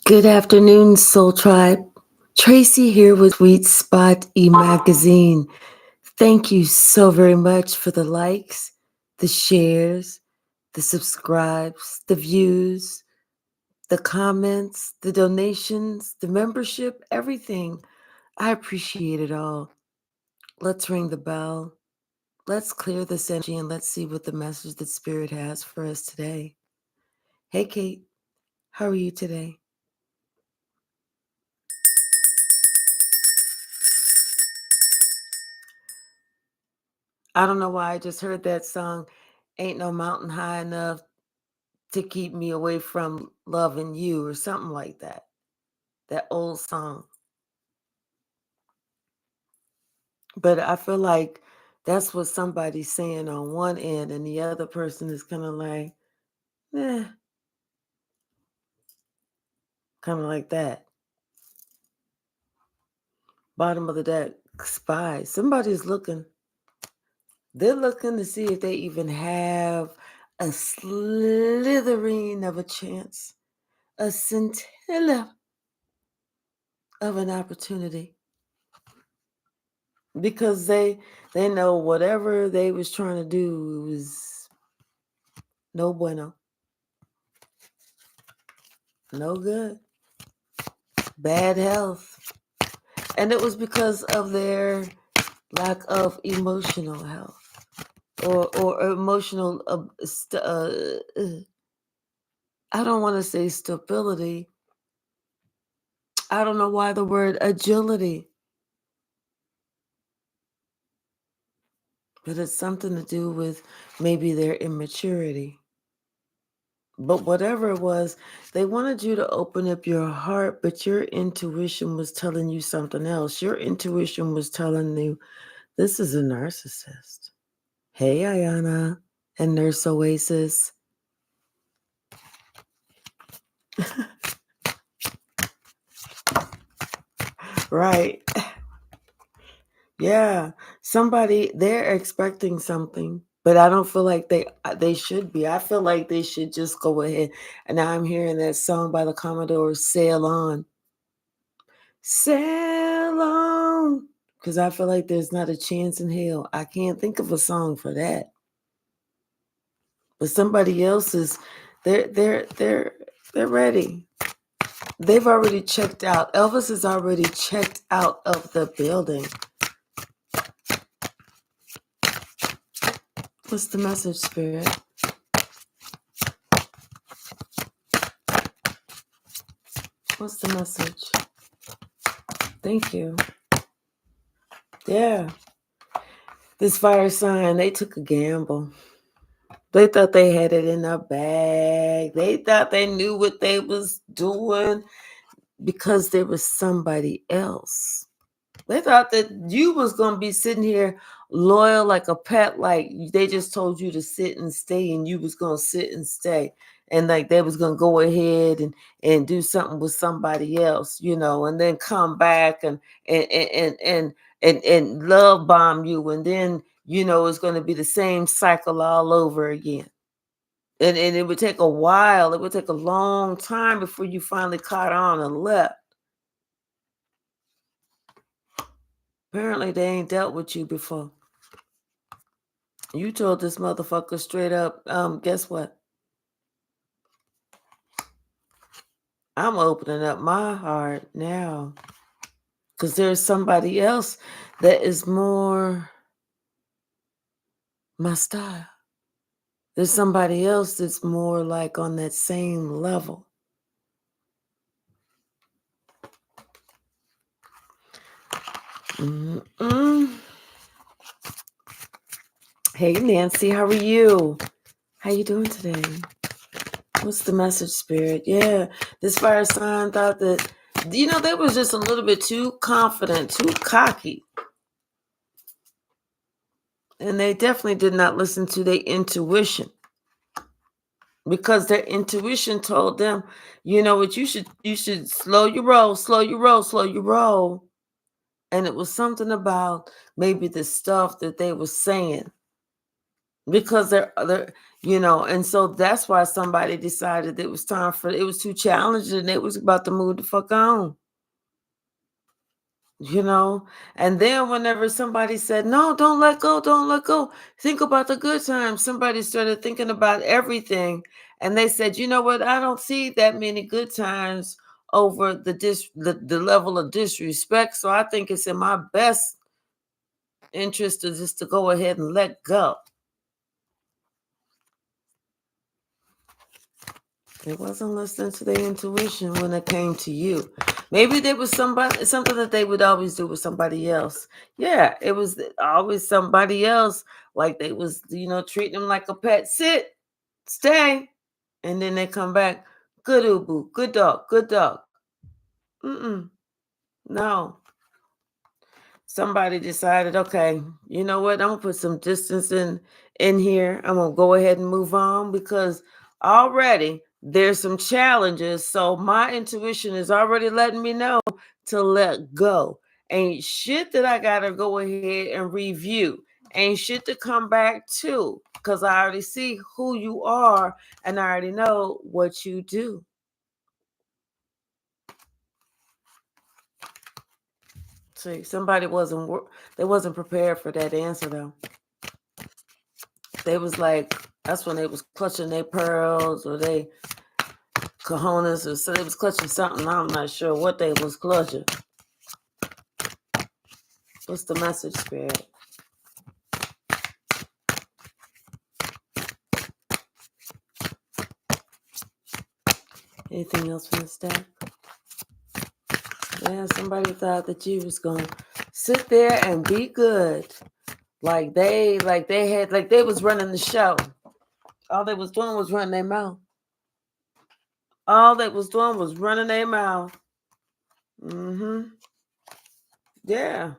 Good afternoon, Soul Tribe. Tracy here with Sweet Spot magazine. Thank you so very much for the likes, the shares, the subscribes, the views, the comments, the donations, the membership, everything. I appreciate it all. Let's ring the bell. Let's clear this energy and let's see what the message that Spirit has for us today. Hey, Kate, how are you today? I don't know why I just heard that song, Ain't No Mountain High Enough to Keep Me Away from Loving You, or something like that. That old song. But I feel like that's what somebody's saying on one end, and the other person is kind of like, kind of like that. Bottom of the deck, spy. Somebody's looking. They're looking to see if they even have a slithering of a chance, a scintilla of an opportunity, because they know whatever they was trying to do was no bueno, no good, bad health, and it was because of their lack of emotional health or emotional I don't want to say stability. I don't know why the word agility, but it's something to do with maybe their immaturity. But whatever it was, they wanted you to open up your heart, but your intuition was telling you something else. Your intuition was telling you, this is a narcissist. Hey, Ayana and Nurse Oasis. Right. Yeah. Somebody, they're expecting something, but I don't feel like they should be. I feel like they should just go ahead. And now I'm hearing that song by the Commodores, Sail On. Sail on. Because I feel like there's not a chance in hell. I can't think of a song for that. But somebody else is, they're ready. They've already checked out. Elvis is already checked out of the building. What's the message, Spirit? What's the message? Thank you. Yeah. This fire sign, they took a gamble. They thought they had it in their bag. They thought they knew what they was doing because there was somebody else. They thought that you was going to be sitting here loyal like a pet, like they just told you to sit and stay, and you was going to sit and stay. And like they was going to go ahead and do something with somebody else, and then come back and love bomb you. And then, it's going to be the same cycle all over again. And it would take a while. It would take a long time before you finally caught on and left. Apparently, they ain't dealt with you before. You told this motherfucker straight up, guess what? I'm opening up my heart now. Because there's somebody else that is more my style. There's somebody else that's more like on that same level. Mm-mm. Hey, Nancy, how are you? How you doing today? What's the message, Spirit? Yeah, this fire sign thought that, they was just a little bit too confident, too cocky. And they definitely did not listen to their intuition. Because their intuition told them, you know what, you should slow your roll, slow your roll, slow your roll. And it was something about maybe the stuff that they were saying. Because And so that's why somebody decided it was time for it was too challenging and it was about to move the fuck on. you know and then whenever somebody said, no, don't let go, don't let go, think about the good times, somebody started thinking about everything, and they said, you know what, I don't see that many good times over the level of disrespect, so I think it's in my best interest to just to go ahead and let go. It wasn't listening to their intuition when it came to you. Maybe there was something that they would always do with somebody else. Yeah, it was always somebody else. Like they was, treating them like a pet. Sit, stay, and then they come back. Good ubu, good dog, good dog. No. Somebody decided, okay, you know what? I'm gonna put some distance in here. I'm gonna go ahead and move on because already there's some challenges. So my intuition is already letting me know to let go. Ain't shit that I gotta go ahead and review. Ain't shit to come back to because I already see who you are and I already know what you do. See, they wasn't prepared for that answer though. They was like, that's when they was clutching their pearls or they cojones, or so they was clutching something. I'm not sure what they was clutching. What's the message, Spirit? Anything else from the stack? Yeah, somebody thought that you was gonna sit there and be good. Like they was running the show. All they was doing was running their mouth. All they was doing was running their mouth. Yeah.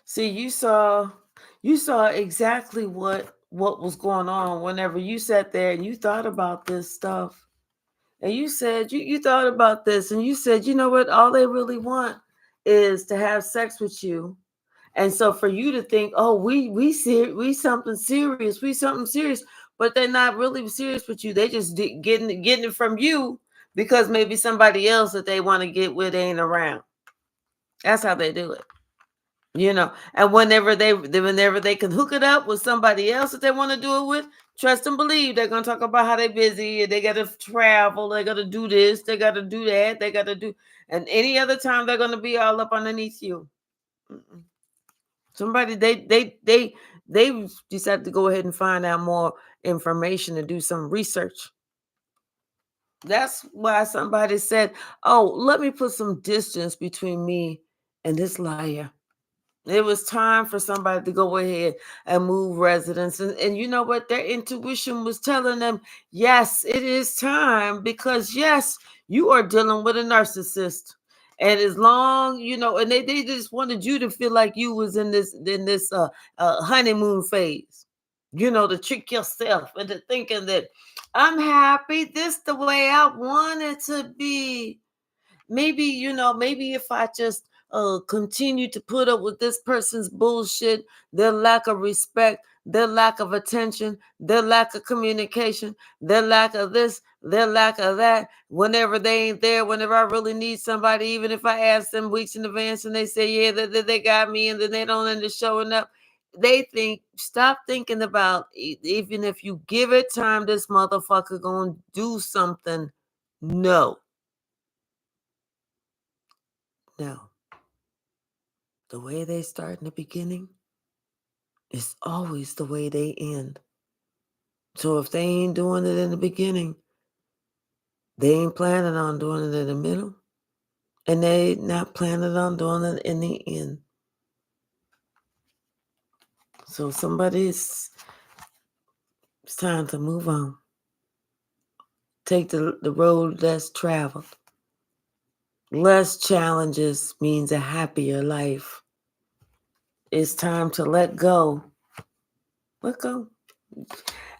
See, you saw exactly what was going on whenever you sat there and you thought about this stuff. And you said you thought about this and you said, you know what, all they really want is to have sex with you. And so for you to think, oh, we something serious, but they're not really serious with you. They just getting it from you because maybe somebody else that they want to get with ain't around. That's how they do it. And whenever they can hook it up with somebody else that they want to do it with, trust and believe they're going to talk about how they're busy, they got to travel, they got to do this, they got to do that, they got to do, and any other time they're going to be all up underneath you. Somebody they decided to go ahead and find out more information and do some research. That's why somebody said, oh, let me put some distance between me and this liar. It was time for somebody to go ahead and move residents. And you know what? Their intuition was telling them, yes, it is time because, yes, you are dealing with a narcissist. And as long, and they just wanted you to feel like you was in this honeymoon phase, to trick yourself into thinking that I'm happy. This the way I want it to be. Maybe if I just continue to put up with this person's bullshit, their lack of respect, their lack of attention, their lack of communication, their lack of this, their lack of that, whenever they ain't there, whenever I really need somebody, even if I ask them weeks in advance and they say, yeah, they got me, and then they don't end up showing up. They think, stop thinking about even if you give it time, this motherfucker gonna do something. No. No. The way they start in the beginning is always the way they end. So if they ain't doing it in the beginning, they ain't planning on doing it in the middle, and they not planning on doing it in the end. So it's time to move on. Take the road less traveled. Less challenges means a happier life. It's time to let go. Let go.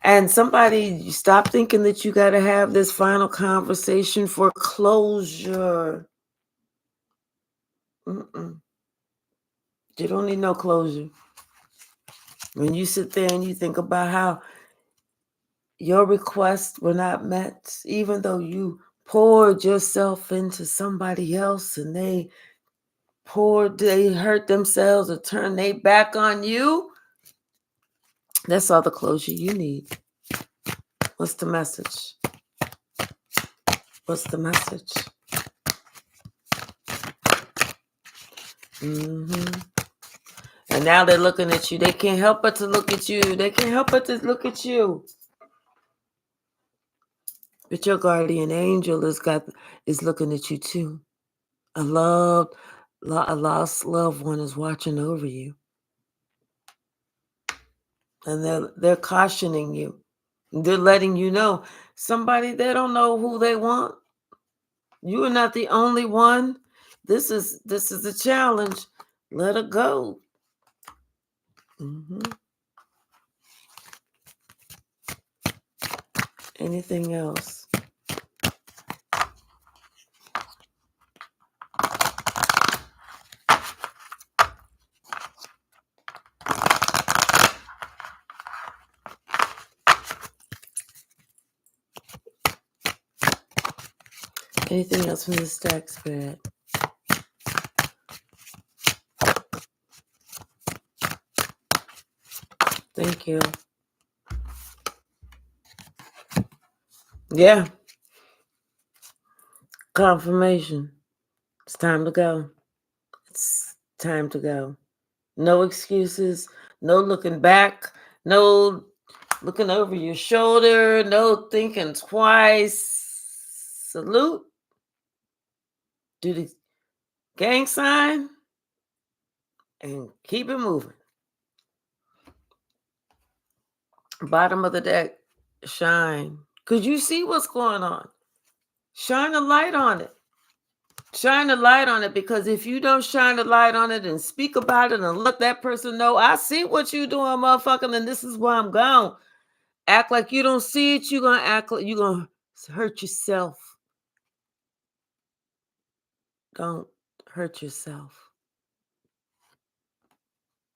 And somebody, stop thinking that you got to have this final conversation for closure. You don't need no closure. When you sit there and you think about how your requests were not met, even though you poured yourself into somebody else and they hurt themselves or turned their back on you, that's all the closure you need. What's the message? What's the message? And now they're looking at you. They can't help but to look at you. They can't help but to look at you. But your guardian angel is looking at you too. A lost loved one is watching over you. And they're cautioning you. They're letting you know somebody, they don't know who they want. You are not the only one. This is a challenge. Let it go. Anything else? Anything else from the stack spread? Thank you. Yeah. Confirmation. It's time to go. It's time to go. No excuses. No looking back. No looking over your shoulder. No thinking twice. Salute. Do the gang sign. And keep it moving. Bottom of the deck. Shine. Because you see what's going on. Shine a light on it. Shine a light on it, because if you don't shine a light on it and speak about it and let that person know, I see what you doing, motherfucker, and this is where I'm going. Act like you don't see it, you're going to act like you're going to hurt yourself. Don't hurt yourself.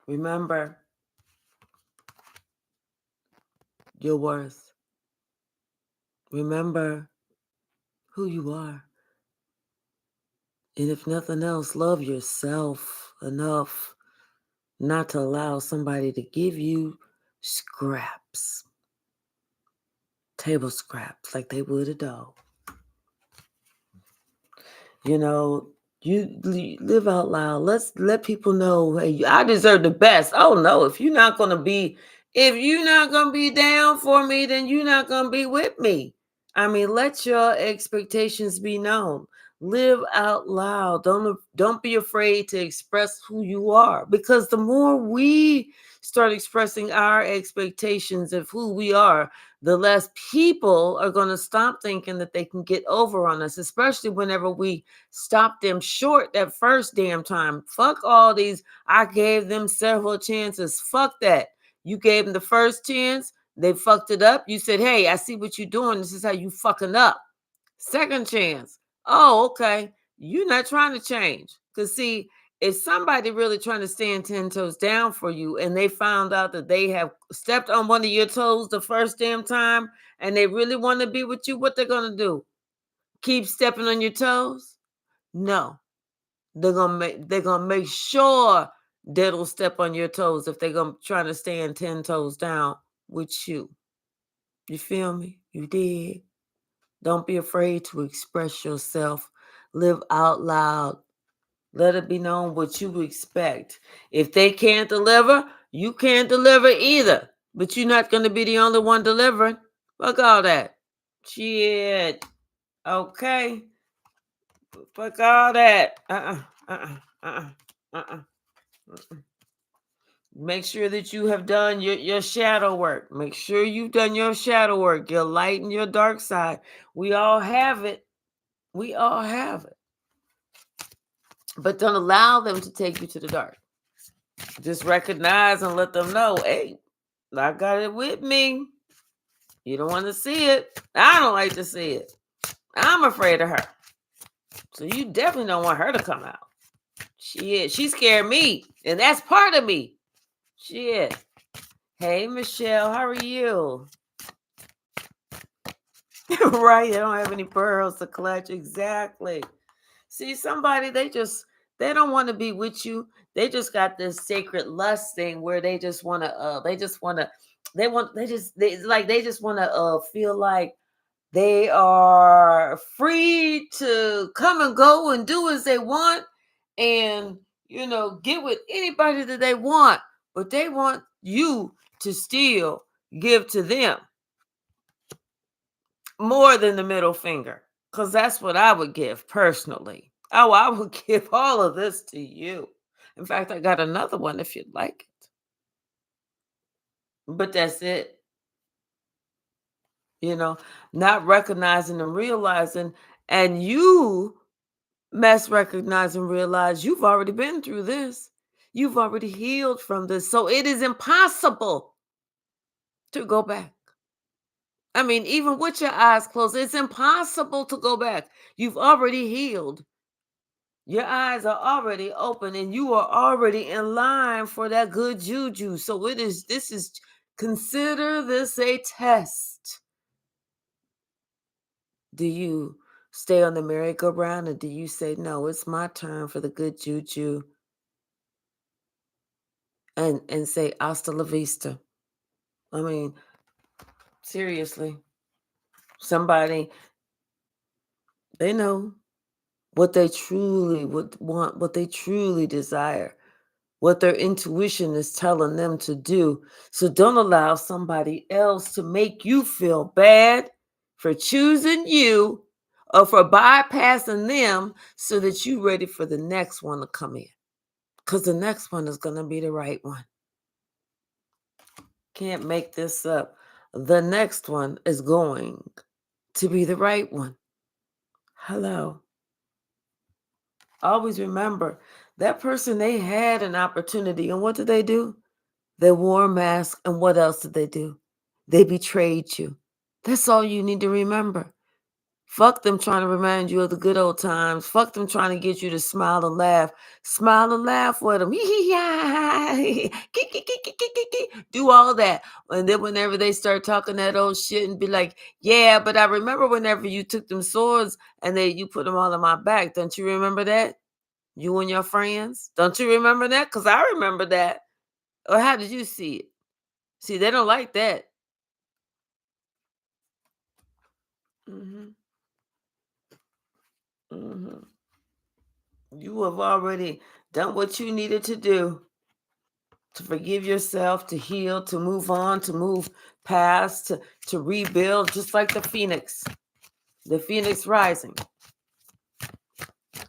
Remember your worth. Remember who you are. And if nothing else, love yourself enough not to allow somebody to give you scraps. Table scraps like they would a dog. You know, you live out loud. Let's let people know, hey, I deserve the best. Oh no, if you're not gonna be down for me, then you're not gonna be with me. I mean, let your expectations be known. Live out loud. Don't be afraid to express who you are, because the more we start expressing our expectations of who we are, the less people are going to stop thinking that they can get over on us, especially whenever we stop them short that first damn time. Fuck all these, I gave them several chances. Fuck that. You gave them the first chance. They fucked it up. You said, hey, I see what you're doing. This is how you fucking up. Second chance. Oh, okay. You're not trying to change. Because see, if somebody really trying to stand 10 toes down for you and they found out that they have stepped on one of your toes the first damn time and they really want to be with you, what they're going to do? Keep stepping on your toes? No. They're gonna make sure they don't step on your toes if they're gonna try to stand 10 toes down with you. You feel me? You did. Don't be afraid to express yourself. Live out loud. Let it be known what you expect. If they can't deliver, you can't deliver either. But you're not going to be the only one delivering. Fuck all that. Shit. Okay. Fuck all that. Make sure that you have done your shadow work. Make sure you've done your shadow work, your light and your dark side. We all have it. We all have it. But don't allow them to take you to the dark. Just recognize and let them know, hey, I got it with me. You don't want to see it. I don't like to see it. I'm afraid of her. So you definitely don't want her to come out. She scared me. And that's part of me. Shit. Hey, Michelle, how are you? Right, they don't have any pearls to clutch. Exactly. See, somebody, they don't want to be with you. They just got this sacred lust thing where they just want to they just want to they just want to feel like they are free to come and go and do as they want and get with anybody that they want, but they want you to still give to them more than the middle finger, because that's what I would give personally. Oh, I would give all of this to you. In fact, I got another one if you'd like it. But that's it. You know, not recognizing and realizing, and you must recognize and realize you've already been through this. You've already healed from this. So it is impossible to go back. I mean, even with your eyes closed, it's impossible to go back. You've already healed. Your eyes are already open and you are already in line for that good juju. So consider this a test. Do you stay on the merry-go-round or do you say, no, it's my turn for the good juju and say, hasta la vista? I mean, seriously, somebody, they know what they truly would want, what they truly desire, what their intuition is telling them to do. So don't allow somebody else to make you feel bad for choosing you or for bypassing them so that you're ready for the next one to come in. Because the next one is going to be the right one. Can't make this up. The next one is going to be the right one. Hello. Always remember that person, they had an opportunity. And what did they do? They wore a mask. And what else did they do? They betrayed you. That's all you need to remember. Fuck them trying to remind you of the good old times. Fuck them trying to get you to smile and laugh. Smile and laugh with them. Do all that. And then whenever they start talking that old shit and be like, yeah, but I remember whenever you took them swords and you put them all on my back. Don't you remember that? You and your friends? Don't you remember that? Because I remember that. Or how did you see it? See, they don't like that. hmm hmm You have already done what you needed to do to forgive yourself, to heal, to move on, to move past, to rebuild, just like the phoenix rising.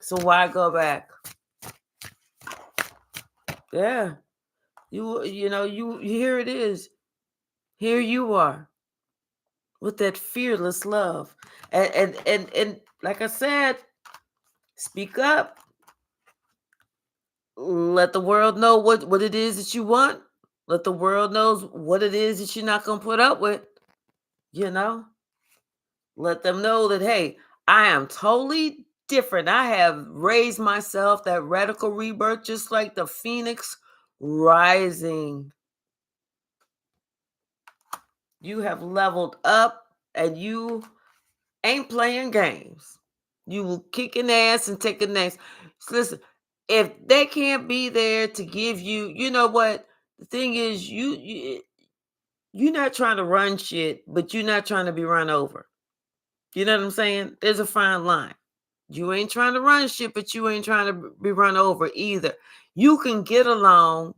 So why go back? Yeah, you here it is. Here you are with that fearless love, and like I said, speak up. Let the world know what it is that you want. Let the world knows what it is that you're not gonna put up with. You know, let them know that, hey, I am totally different. I have raised myself, that radical rebirth, just like the phoenix rising. You have leveled up and you ain't playing games. You will kicking ass and taking names. So listen, if they can't be there to give you, you know what? The thing is, you're not trying to run shit, but you're not trying to be run over. You know what I'm saying? There's a fine line. You ain't trying to run shit, but you ain't trying to be run over either. You can get along,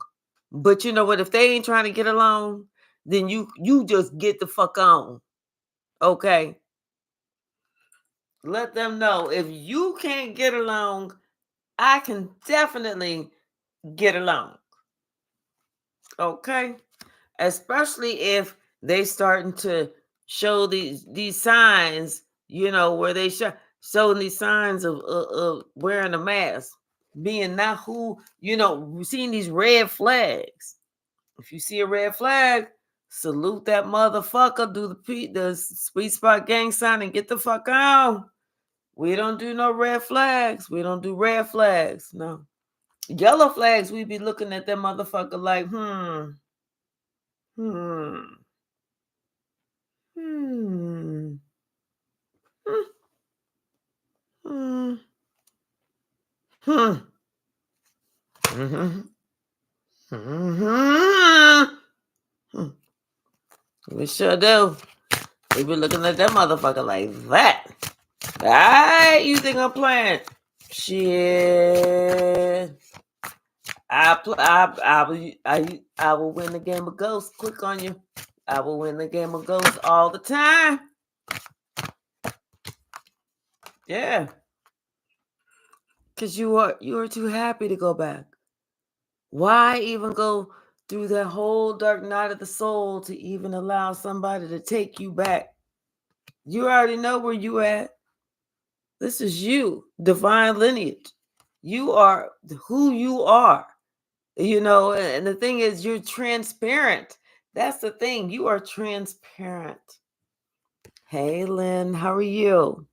but you know what? If they ain't trying to get along, then you just get the fuck on. Okay? Let them know if you can't get along, I can definitely get along. Okay? Especially if they starting to show these signs, where they showing these signs of wearing a mask, being not who, seeing these red flags. If you see a red flag, salute that motherfucker, do the sweet spot gang sign and get the fuck out. We don't do no red flags. We don't do red flags. No. Yellow flags, we be looking at that motherfucker like, Hmm. Hmm. Hmm. Hmm. Hmm. Hmm. We sure do. We be looking at that motherfucker like that. Alright, you think I'm playing? Shit. I will win the game of Ghost. Click on you. I will win the game of Ghost all the time. Yeah. Because you are too happy to go back. Why even go through that whole dark night of the soul to even allow somebody to take you back? You already know where you at. This is you, divine lineage. You are who you are. And the thing is, you're transparent. That's the thing. You are transparent. Hey, Lynn, how are you?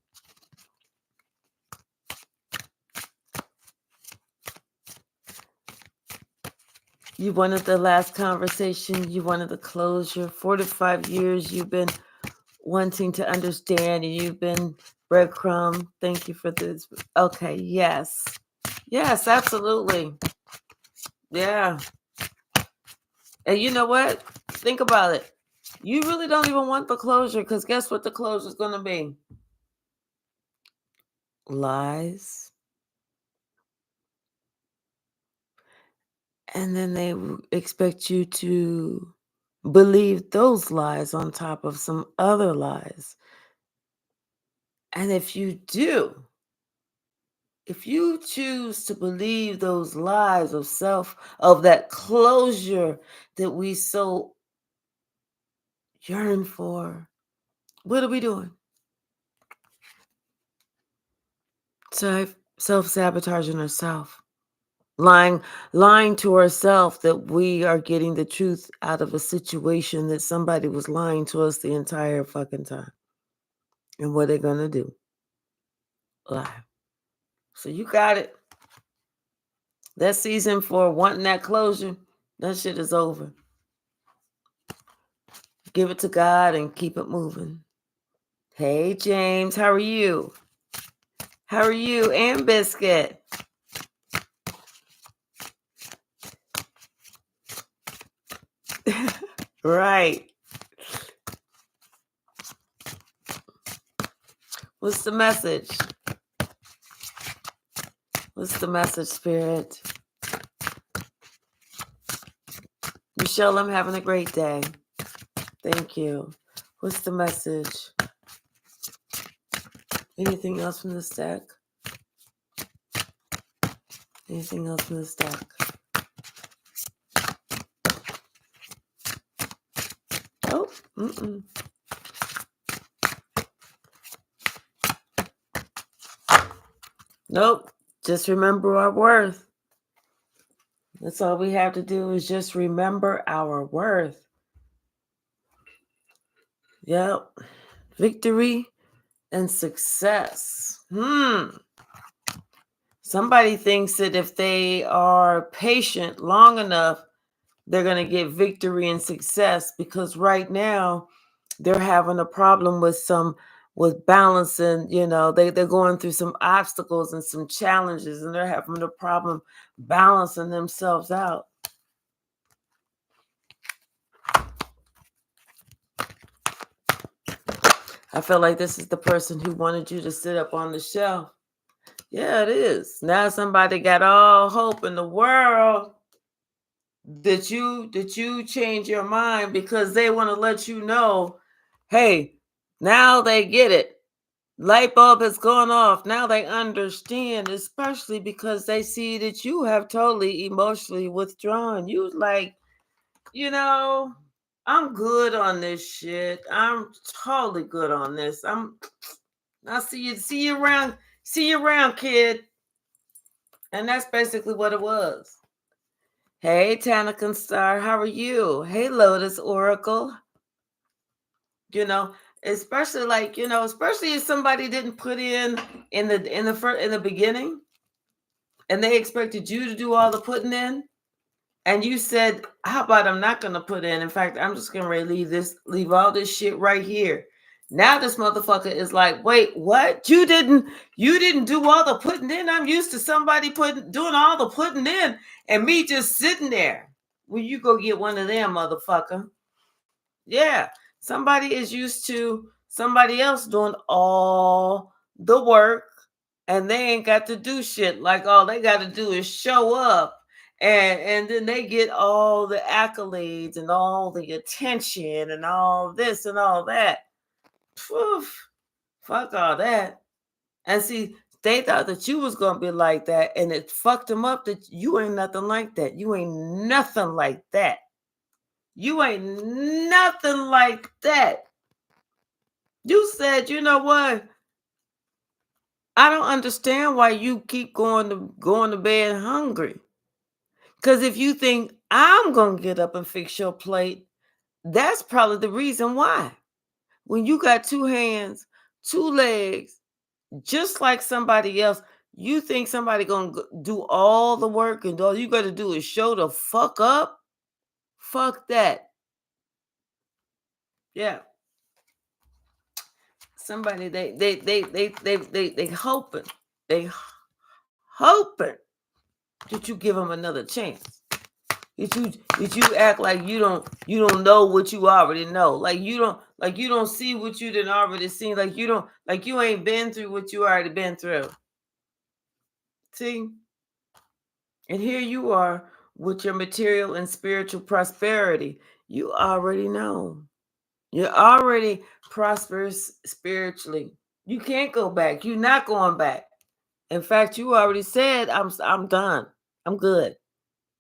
You wanted the last conversation. You wanted the closure. 4 to 5 years you've been wanting to understand, and you've been breadcrumb. Thank you for this. Okay, yes. Yes, absolutely. Yeah. And you know what? Think about it. You really don't even want the closure, because guess what the closure is going to be? Lies. And then they expect you to believe those lies on top of some other lies. And if you choose to believe those lies of that closure that we so yearn for, what are we doing? Self-sabotaging ourselves. Lying to ourselves that we are getting the truth out of a situation that somebody was lying to us the entire fucking time. And what are they gonna do? Lie. So you got it. That season for wanting that closure, that shit is over. Give it to God and keep it moving. Hey, James, how are you? How are you and Biscuit? Right. What's the message? What's the message, Spirit? Michelle, I'm having a great day. Thank you. What's the message? Anything else from the stack? Anything else from the stack? Oh, Nope. Just remember our worth. That's all we have to do is just remember our worth. Yep. Victory and success. Somebody thinks that if they are patient long enough, they're going to get victory and success, because right now they're having a problem with balancing. They're going through some obstacles and some challenges, and they're having a problem balancing themselves out. I feel like this is the person who wanted you to sit up on the shelf. Yeah, it is. Now somebody got all hope in the world that you change your mind, because they want to let you know, hey, now they get it. Light bulb has gone off. Now they understand, especially because they see that you have totally emotionally withdrawn. You like, I'm good on this shit. I'm totally good on this. I'll see you around, kid. And that's basically what it was. Hey, Tanakan Star, how are you? Hey, Lotus Oracle. Especially if somebody didn't put in the beginning, and they expected you to do all the putting in. And you said, how about I'm not gonna put in? In fact, I'm just gonna leave all this shit right here. Now this motherfucker is like, wait, what? You didn't do all the putting in. I'm used to somebody doing all the putting in and me just sitting there. Well, you go get one of them, motherfucker. Yeah. Somebody is used to somebody else doing all the work and they ain't got to do shit. Like all they got to do is show up and then they get all the accolades and all the attention and all this and all that. Poof, fuck all that. And see, they thought that you was gonna be like that, and it fucked them up that you ain't nothing like that. You ain't nothing like that. You ain't nothing like that. You said, you know what? I don't understand why you keep going to bed hungry. Because if you think I'm gonna get up and fix your plate, that's probably the reason why. When you got two hands, two legs, just like somebody else, you think somebody gonna do all the work and all you got to do is show the fuck up? Fuck that. Yeah. Somebody they hoping. They hoping that you give them another chance. That you act like you don't know what you already know. Like you don't see what you didn't already seen. Like you ain't been through what you already been through. See? And here you are with your material and spiritual prosperity. You already know. You're already prosperous spiritually. You can't go back. You're not going back. In fact, you already said I'm done. I'm good.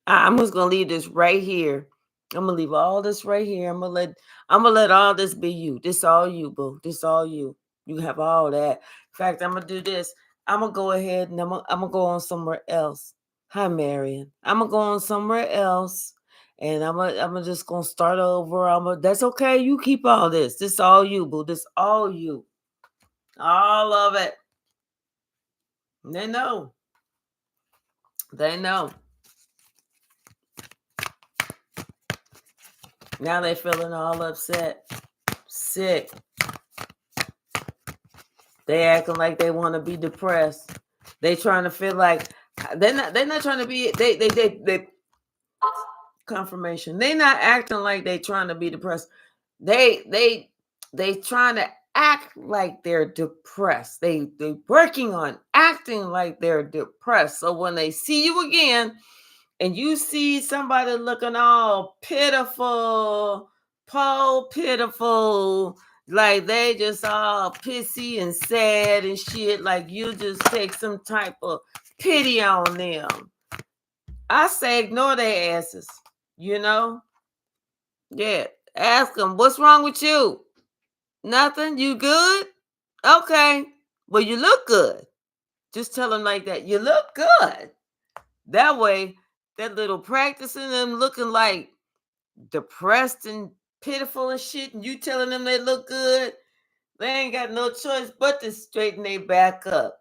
I'm just gonna leave this right here. I'm gonna leave all this right here. I'm gonna let all this be you. This all you, boo. This all you. You have all that. In fact, I'm gonna do this. I'm gonna go ahead and I'm gonna go on somewhere else. Hi, Marion. I'm gonna go on somewhere else, and I'm just gonna start over. That's okay. You keep all this. This all you, boo. This all you. All of it. They know. They know. Now they feeling all upset, sick. They acting like they want to be depressed. They trying to feel like they're not trying to be they confirmation. They not acting like they trying to be depressed. They trying to act like they're depressed. They working on acting like they're depressed. So when they see you again, and you see somebody looking all pitiful, pitiful, like they just all pissy and sad and shit, like you just take some type of pity on them. I say ignore their asses, you know? Yeah. Ask them, what's wrong with you? Nothing? You good? Okay. Well, you look good. Just tell them like that. You look good. That way, that little practicing them looking like depressed and pitiful and shit, and you telling them they look good, they ain't got no choice but to straighten their back up.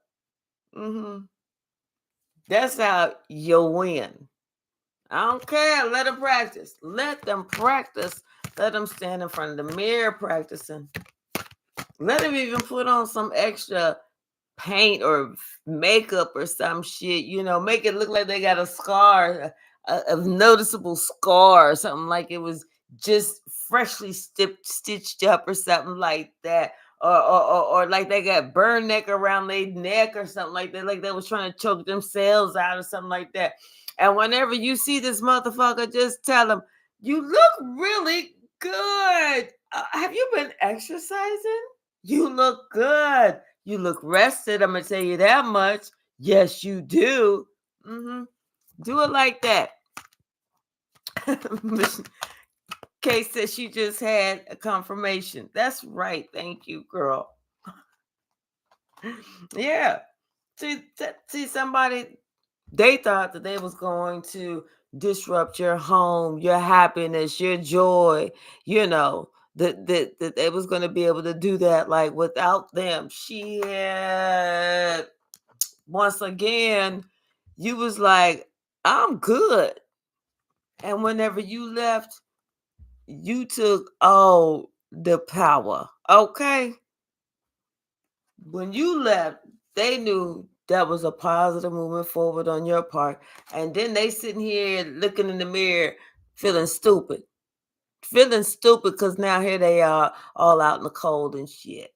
That's how you win. I don't care. Let them practice. Let them practice. Let them stand in front of the mirror practicing. Let them even put on some extra paint or makeup or some shit, make it look like they got a scar, a noticeable scar or something, like it was just freshly stitched up or something like that. Or like they got burn neck around their neck or something like they was trying to choke themselves out or something like that. And whenever you see this motherfucker, just tell them, you look really good. Have you been exercising? You look good. You look rested. I'm going to tell you that much. Yes, you do. Do it like that. Kay says she just had a confirmation. That's right. Thank you, girl. Yeah. See somebody, they thought that they was going to disrupt your home, your happiness, your joy, that they was going to be able to do that like without them. Shit. Once again, you was like, I'm good. And whenever you left, you took all the power. Okay? When you left, they knew that was a positive movement forward on your part. And then they sitting here looking in the mirror, feeling stupid. Feeling stupid because now here they are all out in the cold and shit.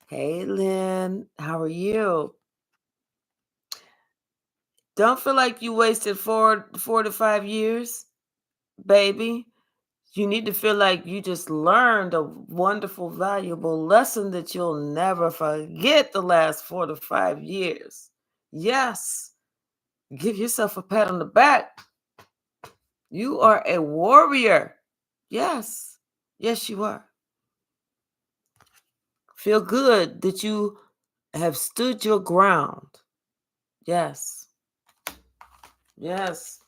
Hey, Lynn, how are you? Don't feel like you wasted 4 to 5 years, baby. You need to feel like you just learned a wonderful, valuable lesson that you'll never forget the last 4 to 5 years. Yes, give yourself a pat on the back. You are a warrior. Yes, yes, you are. Feel good that you have stood your ground. Yes, yes.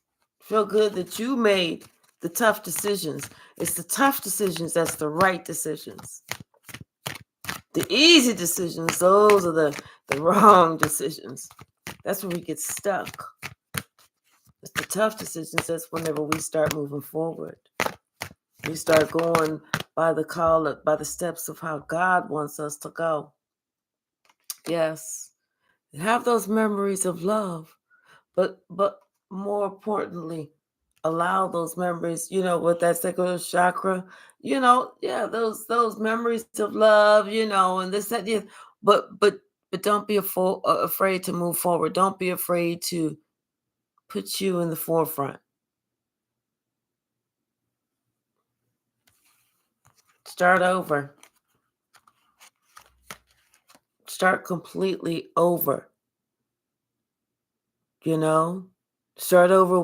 Feel good that you made the tough decisions. It's the tough decisions that's the right decisions. The easy decisions, those are the wrong decisions. That's where we get stuck. It's the tough decisions, that's whenever we start moving forward. We start going by the call, by the steps of how God wants us to go. Yes. Have those memories of love. But more importantly, allow those memories, with that sacral chakra, those memories of love, and this, that, yeah. But don't be afraid to move forward. Don't be afraid to put you in the forefront. Start over. Start completely over. Start over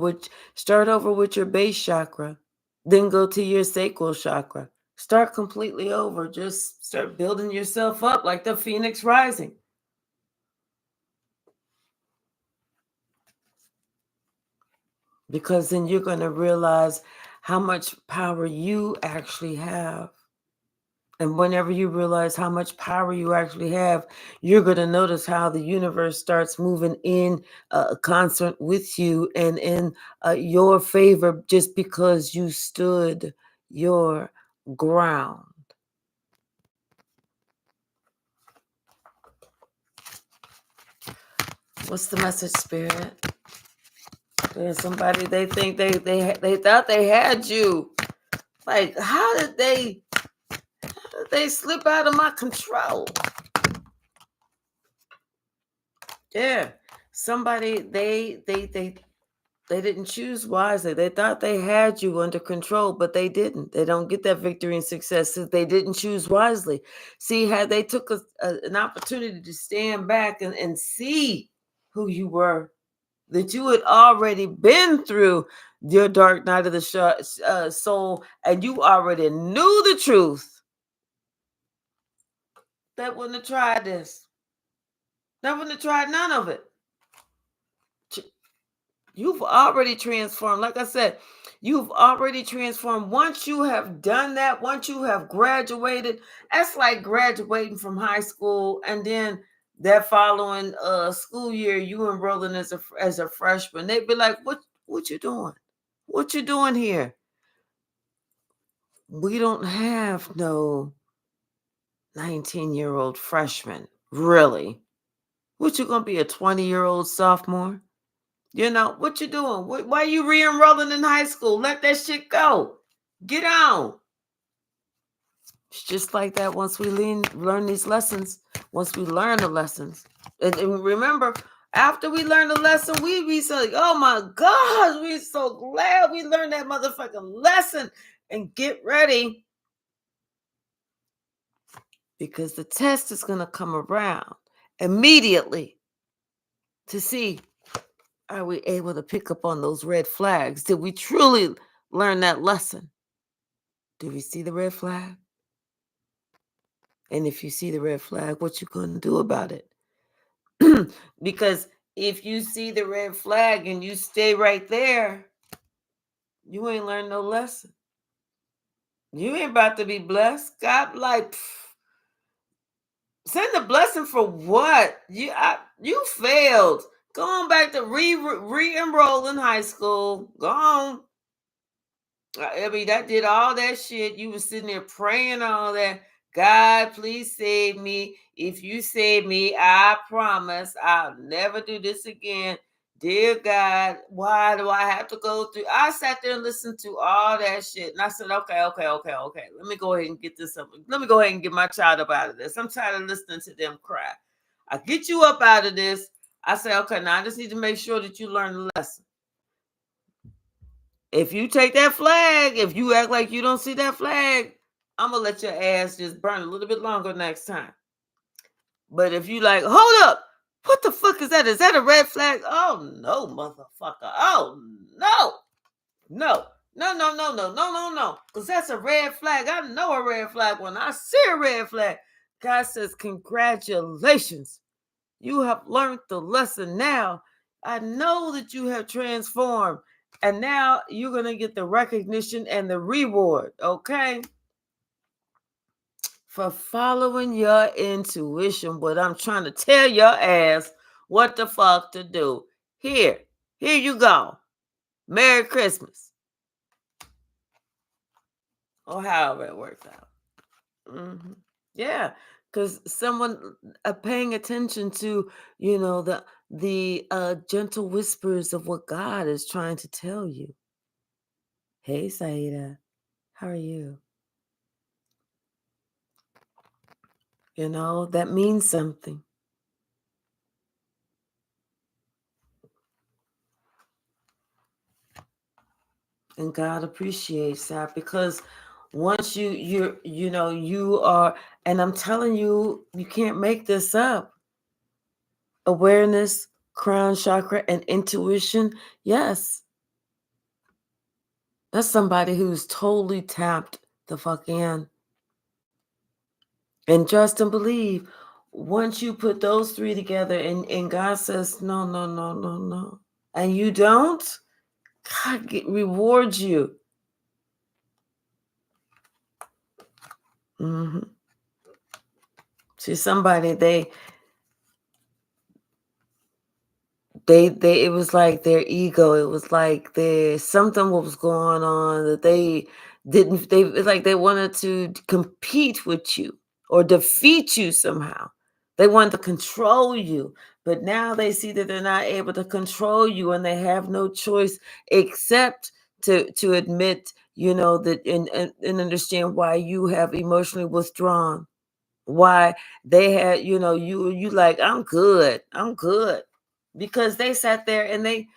with your base chakra. Then go to your sacral chakra. Start completely over. Just start building yourself up like the phoenix rising. Because then you're going to realize how much power you actually have. And whenever you realize how much power you actually have, you're going to notice how the universe starts moving in concert with you and in your favor just because you stood your ground. What's the message, Spirit? There's somebody they think they thought they had you. Like, how did they slip out of my control? Yeah, somebody they didn't choose wisely. They thought they had you under control, but they didn't. They don't get that victory and success if they didn't choose wisely. See, had they took an opportunity to stand back and see who you were, that you had already been through your dark night of the soul, and you already knew the truth, they wouldn't have tried this. They wouldn't have tried none of it. You've already transformed. Like I said, you've already transformed. Once you have done that, once you have graduated, that's like graduating from high school, and then that following school year, you enrolling as a freshman. They'd be like, "What you doing? What you doing here?" We don't have no 19-year-old freshman, really. What, you gonna be a 20-year-old sophomore? What you doing? Why you re-enrolling in high school? Let that shit go. Get on. It's just like that once we learn these lessons, once we learn the lessons. And remember, after we learn the lesson, we be so like, oh my God, we're so glad we learned that motherfucking lesson. And get ready, because the test is going to come around immediately to see, are we able to pick up on those red flags? Did we truly learn that lesson? Did we see the red flag? And if you see the red flag, what you going to do about it? Because if you see the red flag and you stay right there, you ain't learned no lesson. You ain't about to be blessed. God, like, send the blessing for what? You failed. Go on back to re-enroll in high school. Go on. I mean, that did all that shit. You was sitting there praying all that. God, please save me. If you save me, I promise I'll never do this again. Dear God, why do I have to go through? I sat there and listened to all that shit. And I said, okay. Let me go ahead and get this up. Let me go ahead and get my child up out of this. I'm tired of listening to them cry. I get you up out of this. I say, okay, now I just need to make sure that you learn the lesson. If you take that flag, if you act like you don't see that flag, I'm gonna let your ass just burn a little bit longer next time. But if you like, hold up, what the fuck is that? Is that a red flag? Oh no, motherfucker. Oh no. No. Because that's a red flag. I know a red flag when I see a red flag. God says, congratulations. You have learned the lesson now. I know that you have transformed. And now you're going to get the recognition and the reward, okay? For following your intuition. But I'm trying to tell your ass what the fuck to do. Here you go. Merry Christmas. Or however it works out. Mm-hmm. Yeah, because someone paying attention to, the gentle whispers of what God is trying to tell you. Hey, Saida, how are you? That means something. And God appreciates that because once you are, and I'm telling you, you can't make this up. Awareness, crown chakra, and intuition, yes. That's somebody who's totally tapped the fuck in. And trust and believe. Once you put those three together and God says, no. And you don't, God rewards you. Mm-hmm. See, somebody, they it was like their ego, it was like there's something was going on that it's like they wanted to compete with you or defeat you somehow. They wanted to control you, but now they see that they're not able to control you and they have no choice except to admit, that and understand why you have emotionally withdrawn, why they had, you like, I'm good, because they sat there and they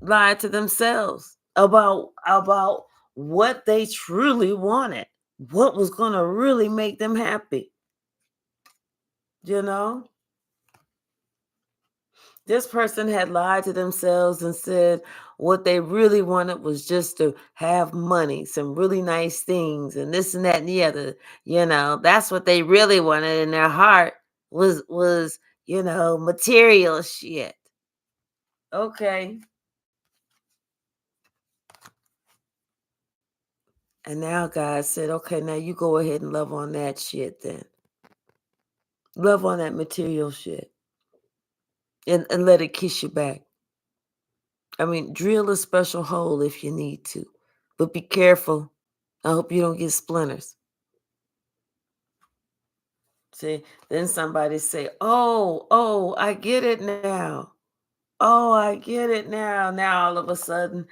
lied to themselves about what they truly wanted, what was going to really make them happy. This person had lied to themselves and said what they really wanted was just to have money, some really nice things, and this and that and the other. That's what they really wanted in their heart was material shit. Okay. And now God said, okay, now you go ahead and love on that shit then. Love on that material shit. And let it kiss you back. I mean, drill a special hole if you need to. But be careful. I hope you don't get splinters. See, then somebody say, oh, I get it now. Oh, I get it now. Now all of a sudden,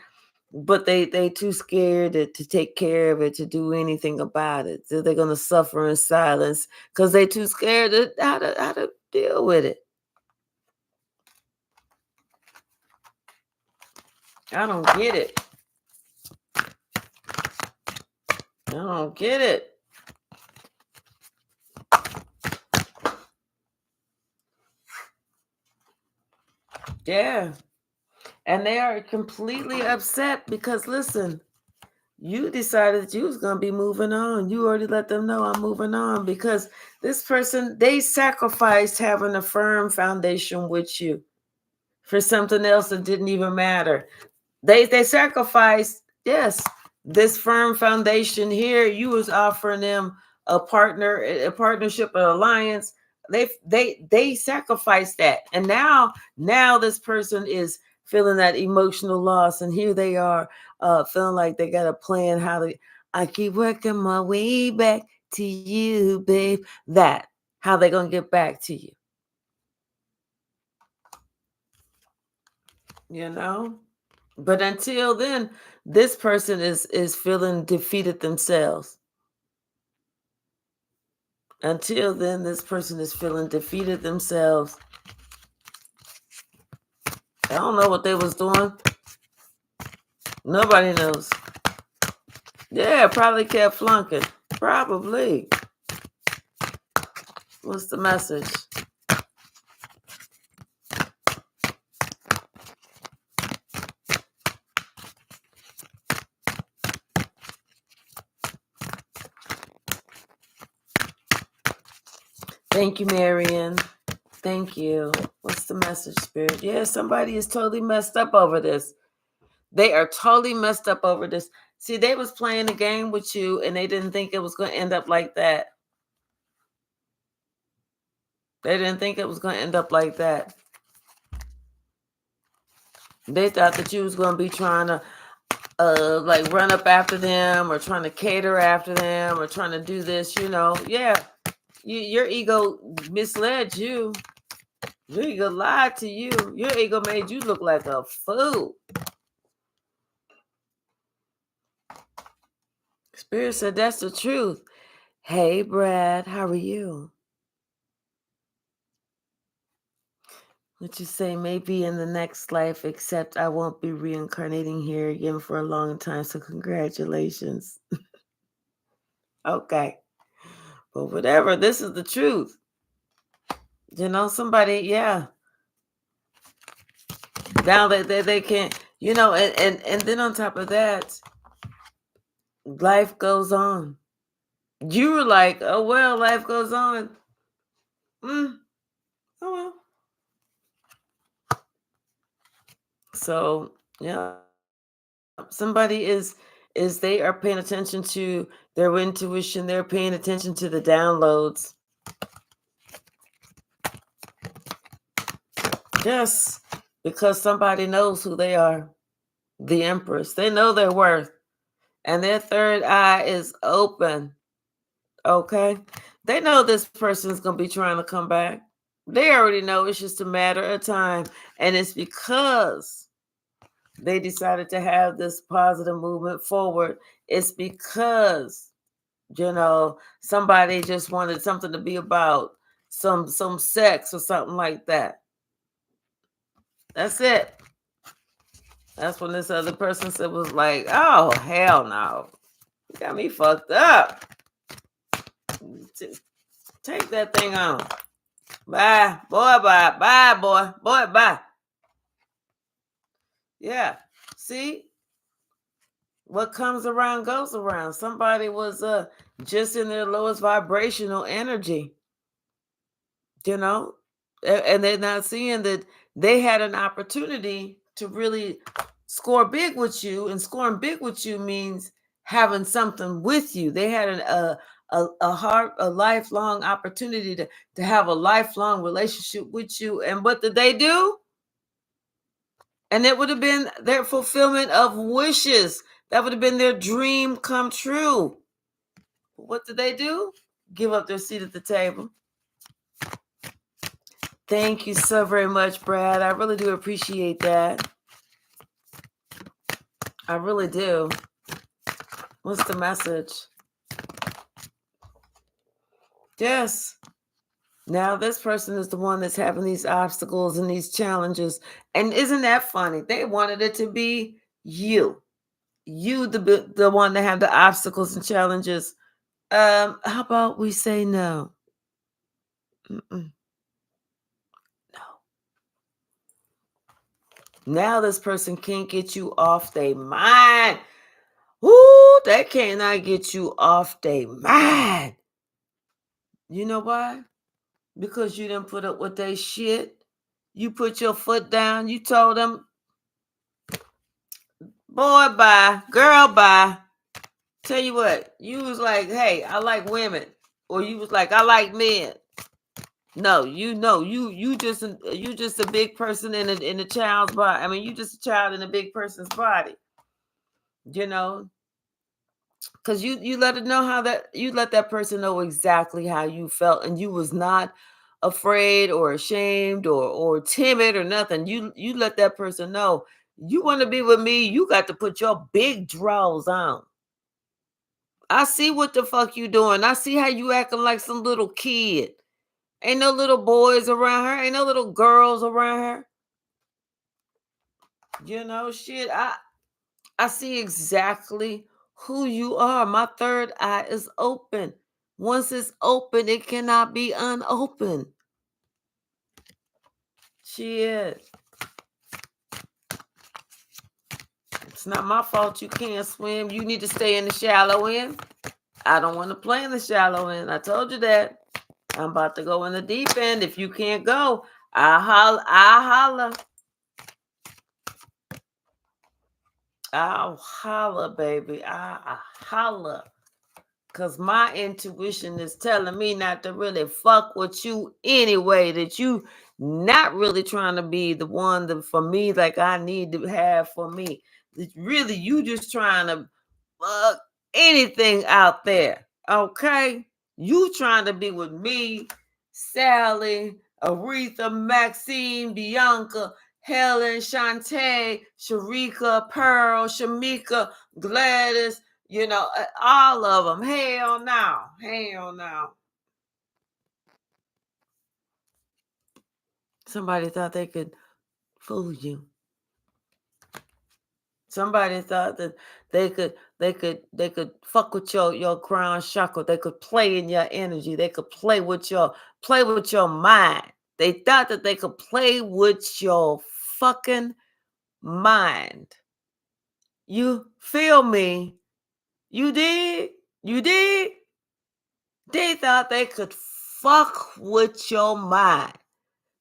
but they too scared to take care of it, to do anything about it. So they're gonna suffer in silence because they're too scared how to deal with it. I don't get it. I don't get it. Yeah. And they are completely upset because, listen, you decided that you was going to be moving on. You already let them know I'm moving on because this person, they sacrificed having a firm foundation with you for something else that didn't even matter. They sacrificed, yes, this firm foundation here. You was offering them a partnership, an alliance. They sacrificed that, and now this person is feeling that emotional loss, and here they are, feeling like they got a plan how to. I keep working my way back to you, babe. That how they gonna get back to you? You know. But until then, this person is feeling defeated themselves. Until then, this person is feeling defeated themselves. I don't know what they was doing. Nobody knows. Yeah, probably kept flunking. Probably. What's the message? Thank you, Marion. Thank you. What's the message, Spirit? Yeah, somebody is totally messed up over this. They are totally messed up over this. See, they was playing a game with you, and they didn't think it was going to end up like that. They didn't think it was going to end up like that. They thought that you was going to be trying to like run up after them, or trying to cater after them, or trying to do this, Yeah, your ego misled you. Your ego lied to you. Your ego made you look like a fool. Spirit said that's the truth. Hey, Brad, how are you? What you say? Maybe in the next life, except I won't be reincarnating here again for a long time. So congratulations. Okay. But whatever, this is the truth. Somebody, yeah. Now that they can't, and then on top of that, life goes on. You were like, oh well, life goes on. Oh well. So yeah, somebody is they are paying attention to their intuition. They're paying attention to the downloads. Yes, because somebody knows who they are. The Empress. They know their worth, and their third eye is open. Okay, they know this person's gonna be trying to come back. They already know it's just a matter of time, and it's because they decided to have this positive movement forward. It's because somebody just wanted something to be about, some sex or something like that. That's it. That's when this other person said was like, oh hell no, you got me fucked up. Take that thing on. Bye, boy, bye. Bye, boy. Boy, bye. Yeah. See? What comes around goes around. Somebody was just in their lowest vibrational energy, and they're not seeing that they had an opportunity to really score big with you, and scoring big with you means having something with you. They had a lifelong opportunity to have a lifelong relationship with you, and what did they do? And it would have been their fulfillment of wishes. That would have been their dream come true. What did they do? Give up their seat at the table. Thank you so very much, Brad. I really do appreciate that. I really do. What's the message? Yes. Now this person is the one that's having these obstacles and these challenges. And isn't that funny? They wanted it to be you. You, the one that have the obstacles and challenges. How about we say no? No. Now this person can't get you off their mind. Ooh, that cannot get you off their mind. You know why? Because you didn't put up with their shit. You put your foot down. You told them, boy, bye. Girl, bye. Tell you what, you was like, hey, I like women. Or you was like, I like men. No, you just a big person in a child's body. I mean, you just a child in a big person's body. You know, because you let it know how that you let that person know exactly how you felt, and you was not afraid or ashamed or timid or nothing. You let that person know you want to be with me. You got to put your big drawers on. I see what the fuck you doing. I see how you acting like some little kid. Ain't no little boys around her. Ain't no little girls around her. Shit. I see exactly who you are. My third eye is open. Once it's open, it cannot be unopened. Shit. It's not my fault you can't swim. You need to stay in the shallow end. I don't want to play in the shallow end. I told you that. I'm about to go in the deep end. If you can't go, I holler. I'll holler, baby. I holler. Because my intuition is telling me not to really fuck with you anyway. That you not really trying to be the one that for me like I need to have for me. That really you just trying to fuck anything out there. Okay? You trying to be with me, Sally, Aretha, Maxine, Bianca, Helen, Shantae, Sharika, Pearl, Shamika, Gladys, all of them. Hell no. Hell no. Somebody thought they could fool you. Somebody thought that they could fuck with your crown chakra. They could play in your energy. They could play with your mind. They thought that they could play with your fucking mind. You feel me? You did? You did? They thought they could fuck with your mind.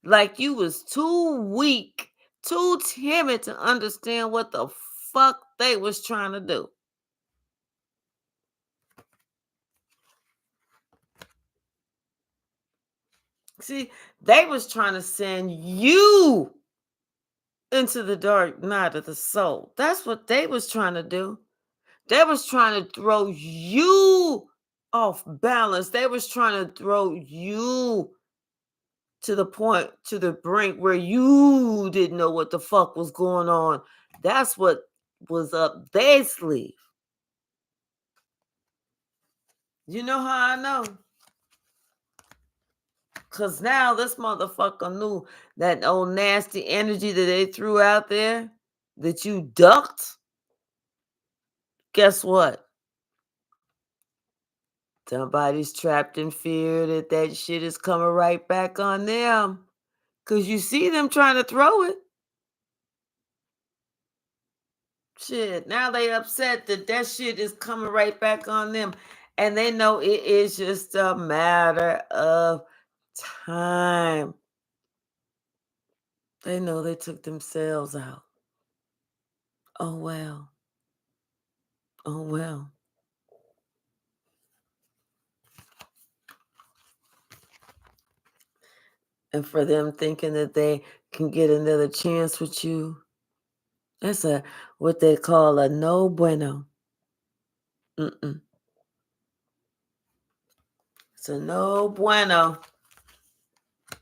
Like you was too weak, too timid to understand what the fuck they was trying to do. See, they was trying to send you into the dark night of the soul. That's what they was trying to do. They was trying to throw you off balance. They was trying to throw you to the point, to the brink where you didn't know what the fuck was going on. That's what was up their sleeve. You know how I know? Because now this motherfucker knew that old nasty energy that they threw out there that you ducked. Guess what? Somebody's trapped in fear that shit is coming right back on them. Because you see them trying to throw it. Shit, now they upset that shit is coming right back on them. And they know it is just a matter of time. They know they took themselves out. Oh, well. Oh, well. And for them thinking that they can get another chance with you, that's what they call a no bueno. Mm-mm. It's a no bueno.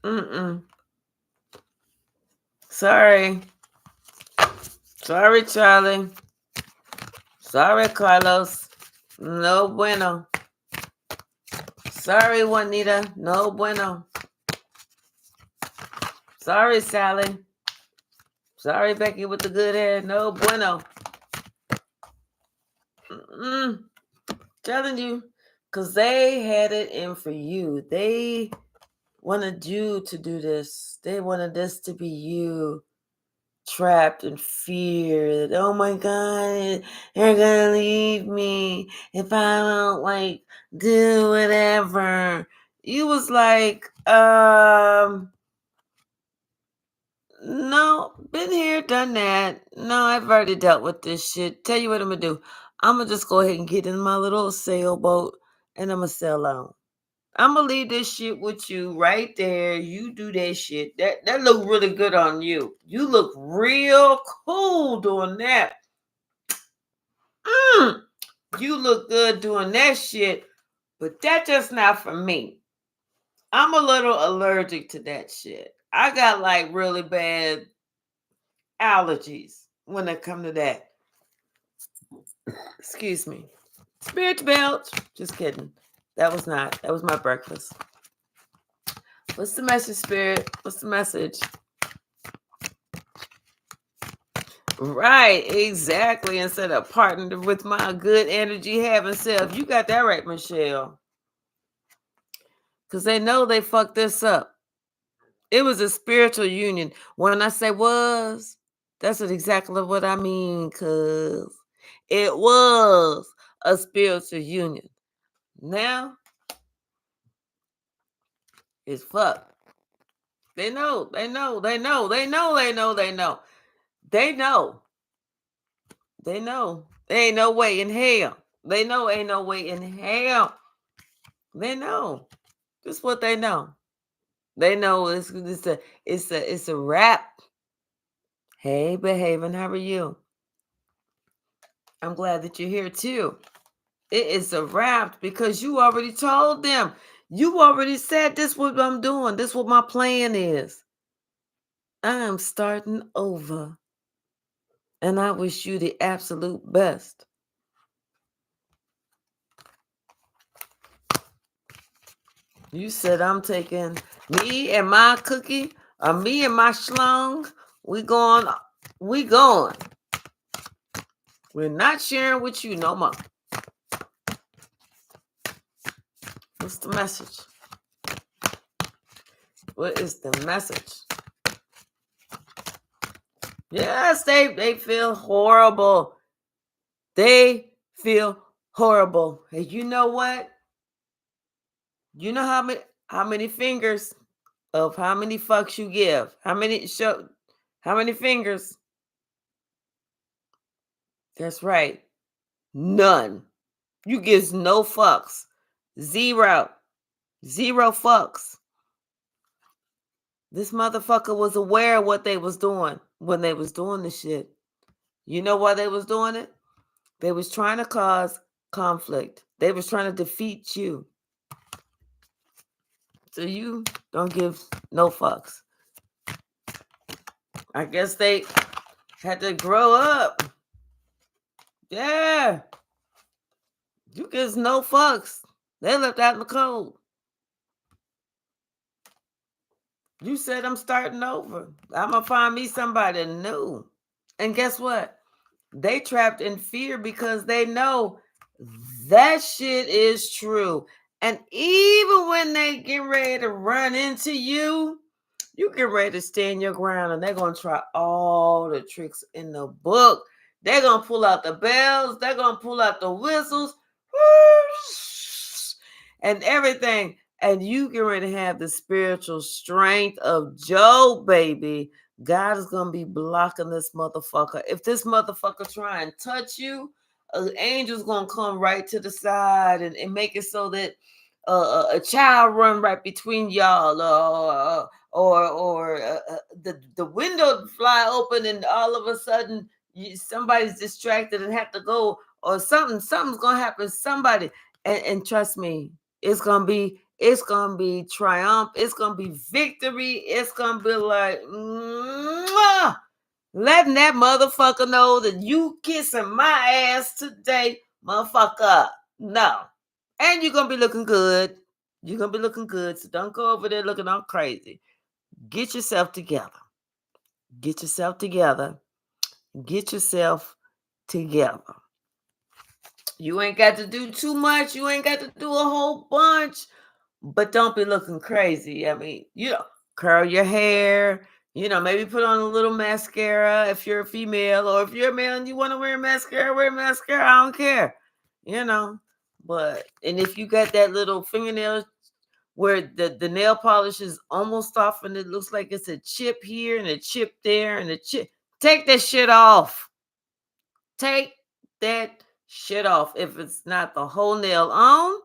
Mm-mm. Sorry. Sorry, Charlie. Sorry, Carlos. No bueno. Sorry, Juanita. No bueno. Sorry, Sally. Sorry, Becky with the good hair. No bueno. Mm-mm. Telling you. Because they had it in for you. They wanted you to do this. They wanted this to be you trapped in fear that, oh my God, they're gonna leave me if I don't do whatever. You was like, no, been here, done that. No, I've already dealt with this shit. Tell you what I'm gonna do. I'm gonna just go ahead and get in my little sailboat and I'm gonna sail on. I'm gonna leave this shit with you right there. You do that shit. That look really good on you. You look real cool doing that. You look good doing that shit, but that's just not for me. I'm a little allergic to that shit. I got like really bad allergies when it come to that. Excuse me. Spirit belch. Just kidding. That was not. That was my breakfast. What's the message, Spirit? What's the message? Right, exactly. Instead of partnering with my good energy having self. You got that right, Michelle. Because they know they fucked this up. It was a spiritual union. When I say was, that's exactly what I mean, because it was a spiritual union. Now, it's fucked. They know, they know, they know, they know, they know, they know. They know. They know. There ain't no way in hell. They know ain't no way in hell. They know. That's what they know. They know it's a wrap. Hey, behaving. How are you? I'm glad that you're here too. It is a wrap because you already told them. You already said this what I'm doing. This what my plan is. I'm starting over. And I wish you the absolute best. You said I'm taking me and my cookie, or me and my schlong. We going. We going. We're not sharing with you no more. What's the message? What is the message? Yes, they feel horrible. They feel horrible. And you know what? You know how many fingers of how many fucks you give? How many fingers? That's right. None. You gives no fucks. Zero. Zero fucks. This motherfucker was aware of what they was doing when they was doing the shit. You know why they was doing it? They was trying to cause conflict. They was trying to defeat you. So you don't give no fucks. I guess they had to grow up. Yeah. You gives no fucks. They left out in the cold. You said I'm starting over. I'm gonna find me somebody new. And guess what? They trapped in fear because they know that shit is true. And even when they get ready to run into you, you get ready to stand your ground and they're going to try all the tricks in the book. They're going to pull out the bells. They're going to pull out the whistles and everything. And you get ready to have the spiritual strength of Job, baby. God is going to be blocking this motherfucker. If this motherfucker try and touch you, an angel's going to come right to the side and make it so that a child run right between y'all, the window fly open and all of a sudden somebody's distracted and have to go, or something's gonna happen to somebody, and trust me, it's gonna be triumph, it's gonna be victory, it's gonna be like mwah, letting that motherfucker know that you kissing my ass today, motherfucker. No. And you're gonna be looking good. You're gonna be looking good. So don't go over there looking all crazy. Get yourself together. Get yourself together. Get yourself together. You ain't got to do too much. You ain't got to do a whole bunch. But don't be looking crazy. I mean, curl your hair. Maybe put on a little mascara if you're a female, or if you're a male and you want to wear mascara, wear mascara. I don't care. But and if you got that little fingernail where the nail polish is almost off and it looks like it's a chip here and a chip there and a chip, take that shit off. Take that shit off. If it's not the whole nail on,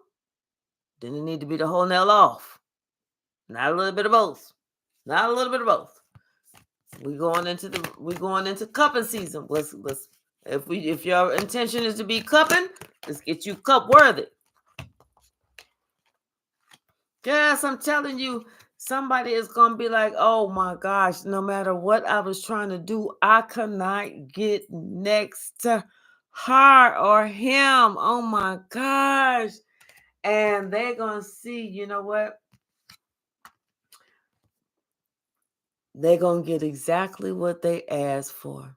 Then it need to be the whole nail off. Not a little bit of both. Not a little bit of both. We going into cupping season. Let's if your intention is to be cupping, let's get you cup worthy. Yes, I'm telling you, somebody is gonna be like, oh my gosh, no matter what I was trying to do, I could not get next to her or him. Oh my gosh. And they're gonna see, you know what? They're gonna get exactly what they asked for.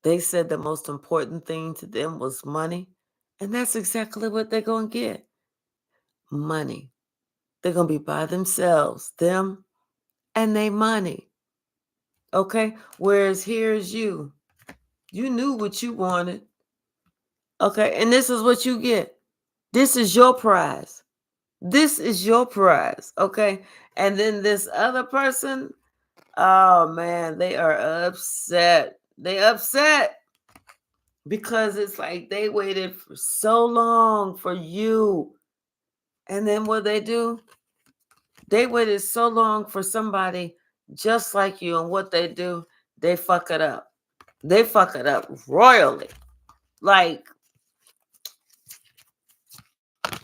They said the most important thing to them was money, and that's exactly what they're gonna get. Money. They're gonna be by themselves, them and they money. Okay? Whereas here's you. You knew what you wanted. Okay, and this is what you get. This is your prize. This is your prize. Okay. And then this other person, oh man, they are upset. They upset because it's like they waited for so long for you. And then what they do? They waited so long for somebody just like you. And what they do, they fuck it up. They fuck it up royally. Like,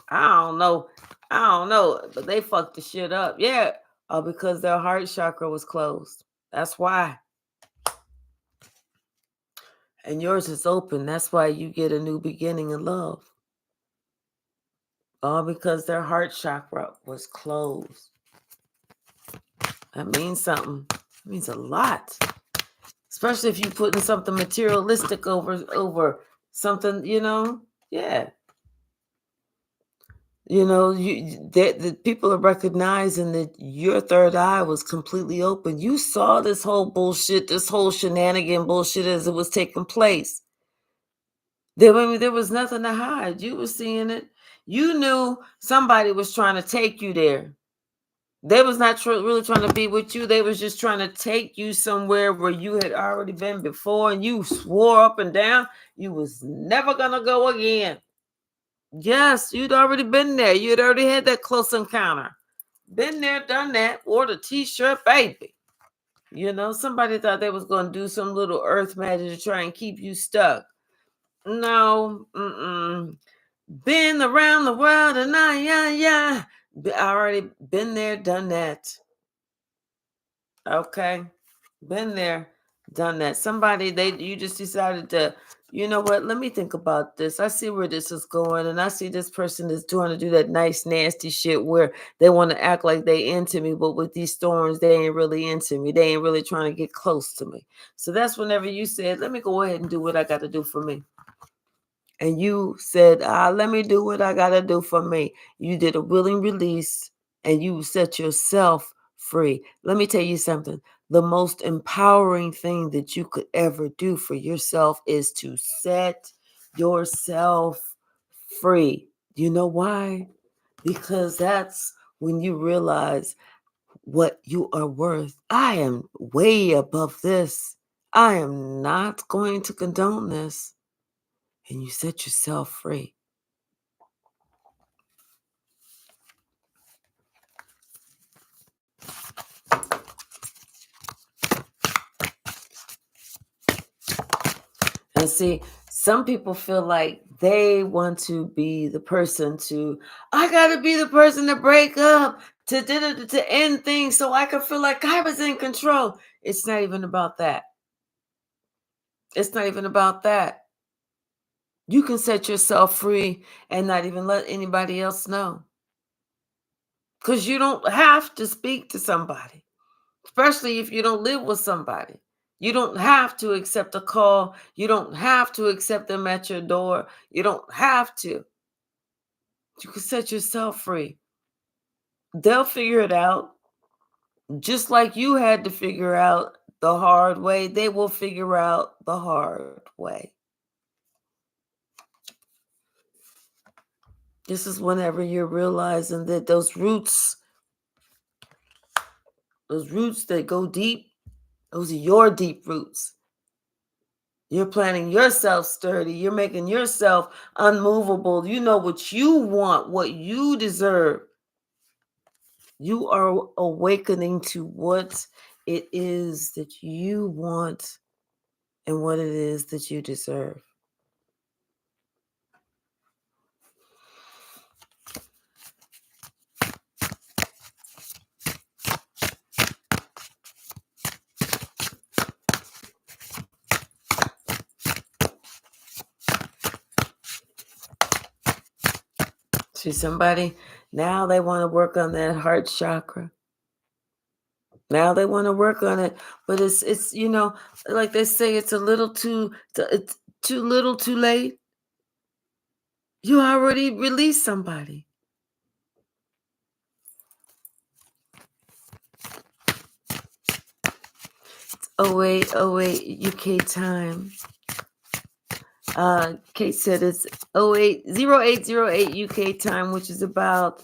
I don't know, but they fucked the shit up. Yeah. Because their heart chakra was closed. That's why. And yours is open. That's why you get a new beginning in love. All because their heart chakra was closed. That means something. It means a lot. Especially if you're putting something materialistic over something, Yeah. The people are recognizing that your third eye was completely open. You saw this whole bullshit, this whole shenanigan bullshit as it was taking place. There was nothing to hide. You were seeing it. You knew somebody was trying to take you there. They was not really trying to be with you. They was just trying to take you somewhere where you had already been before, and you swore up and down you was never going to go again. Yes, you'd already been there. You'd already had that close encounter. Been there, done that, wore the t-shirt, baby. Somebody thought they was going to do some little earth magic to try and keep you stuck. No, been around the world and I already been there, done that. Okay, been there, done that. You just decided to, you know what? Let me think about this. I see where this is going, and I see this person is trying to do that nice, nasty shit where they want to act like they into me, but with these storms, they ain't really into me. They ain't really trying to get close to me. So that's whenever you said, "Let me go ahead and do what I got to do for me." And you said, let me do what I got to do for me. You did a willing release and you set yourself free. Let me tell you something. The most empowering thing that you could ever do for yourself is to set yourself free. You know why? Because that's when you realize what you are worth. I am way above this. I am not going to condone this. And you set yourself free. And see, some people feel like they want to be the person I got to be the person to break up, to end things so I can feel like I was in control. It's not even about that. It's not even about that. You can set yourself free and not even let anybody else know. Because you don't have to speak to somebody, especially if you don't live with somebody. You don't have to accept a call. You don't have to accept them at your door. You don't have to. You can set yourself free. They'll figure it out. Just like you had to figure out the hard way, they will figure out the hard way. This is whenever you're realizing that those roots that go deep, those are your deep roots. You're planting yourself sturdy. You're making yourself unmovable. You know what you want, what you deserve. You are awakening to what it is that you want and what it is that you deserve. See somebody, now they want to work on that heart chakra. Now they want to work on it, but it's like they say, it's a little it's too little, too late. You already released somebody. Oh wait, UK time. Kate said it's 0808 UK time, which is about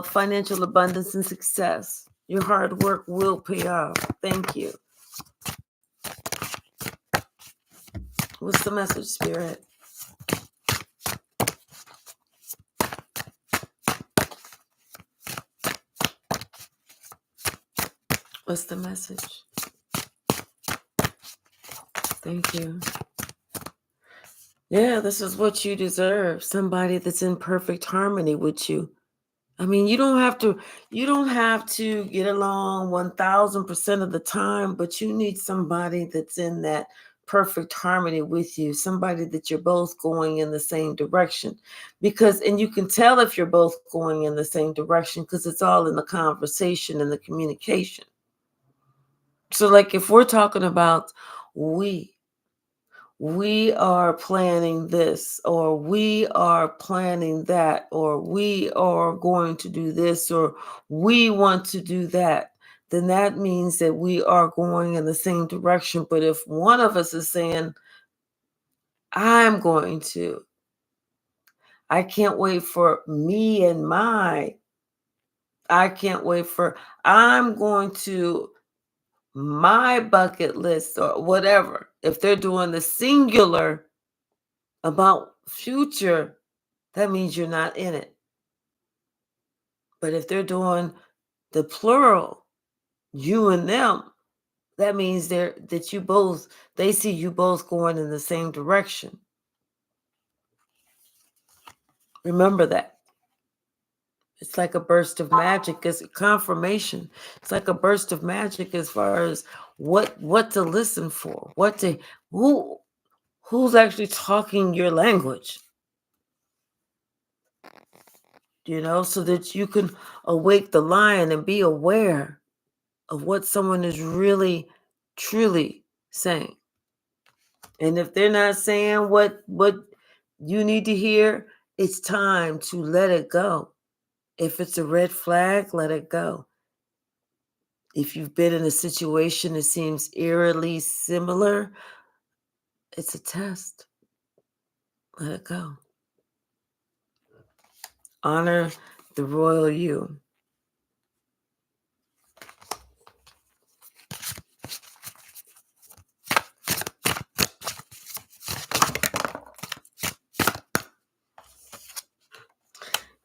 financial abundance and success. Your hard work will pay off. Thank you. What's the message, Spirit? What's the message? Thank you. Yeah, this is what you deserve. Somebody that's in perfect harmony with you. I mean, you don't have to get along 1000% of the time, but you need somebody that's in that perfect harmony with you, somebody that you're both going in the same direction. And you can tell if you're both going in the same direction because it's all in the conversation and the communication. So like if we're talking about we are planning this, or we are planning that, or we are going to do this, or we want to do that, then that means that we are going in the same direction. But if one of us is saying, I can't wait for me and I'm going to my bucket list or whatever. If they're doing the singular about future, that means you're not in it. But if they're doing the plural, you and them, that means they see you both going in the same direction. Remember that. It's like a burst of magic. It's confirmation. It's like a burst of magic as far as what to listen for, who's actually talking your language. So that you can awake the lion and be aware of what someone is really, truly saying. And if they're not saying what you need to hear, it's time to let it go. If it's a red flag, let it go. If you've been in a situation that seems eerily similar, it's a test. Let it go. Honor the royal you.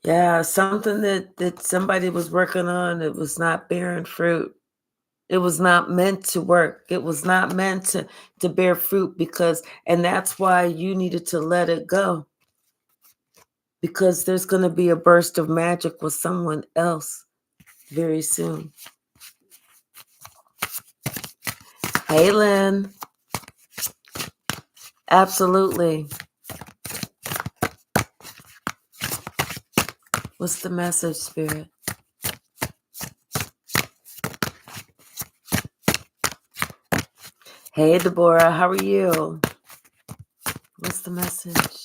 Yeah, something that somebody was working on, it was not bearing fruit. It was not meant to work. It was not meant to bear fruit and that's why you needed to let it go. Because there's going to be a burst of magic with someone else very soon. Hey, Lynn. Absolutely. What's the message, Spirit? Hey, Deborah, how are you? What's the message?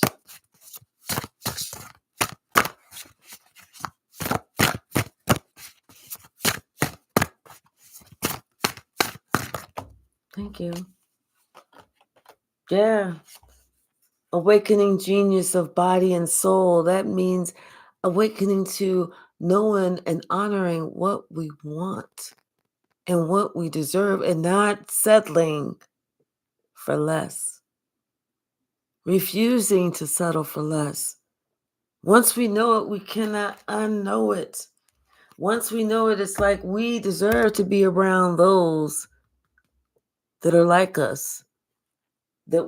Thank you. Yeah. Awakening genius of body and soul. That means awakening to knowing and honoring what we want and what we deserve and not settling for less. Refusing to settle for less. Once we know it, we cannot unknow it. Once we know it, it's like we deserve to be around those that are like us, that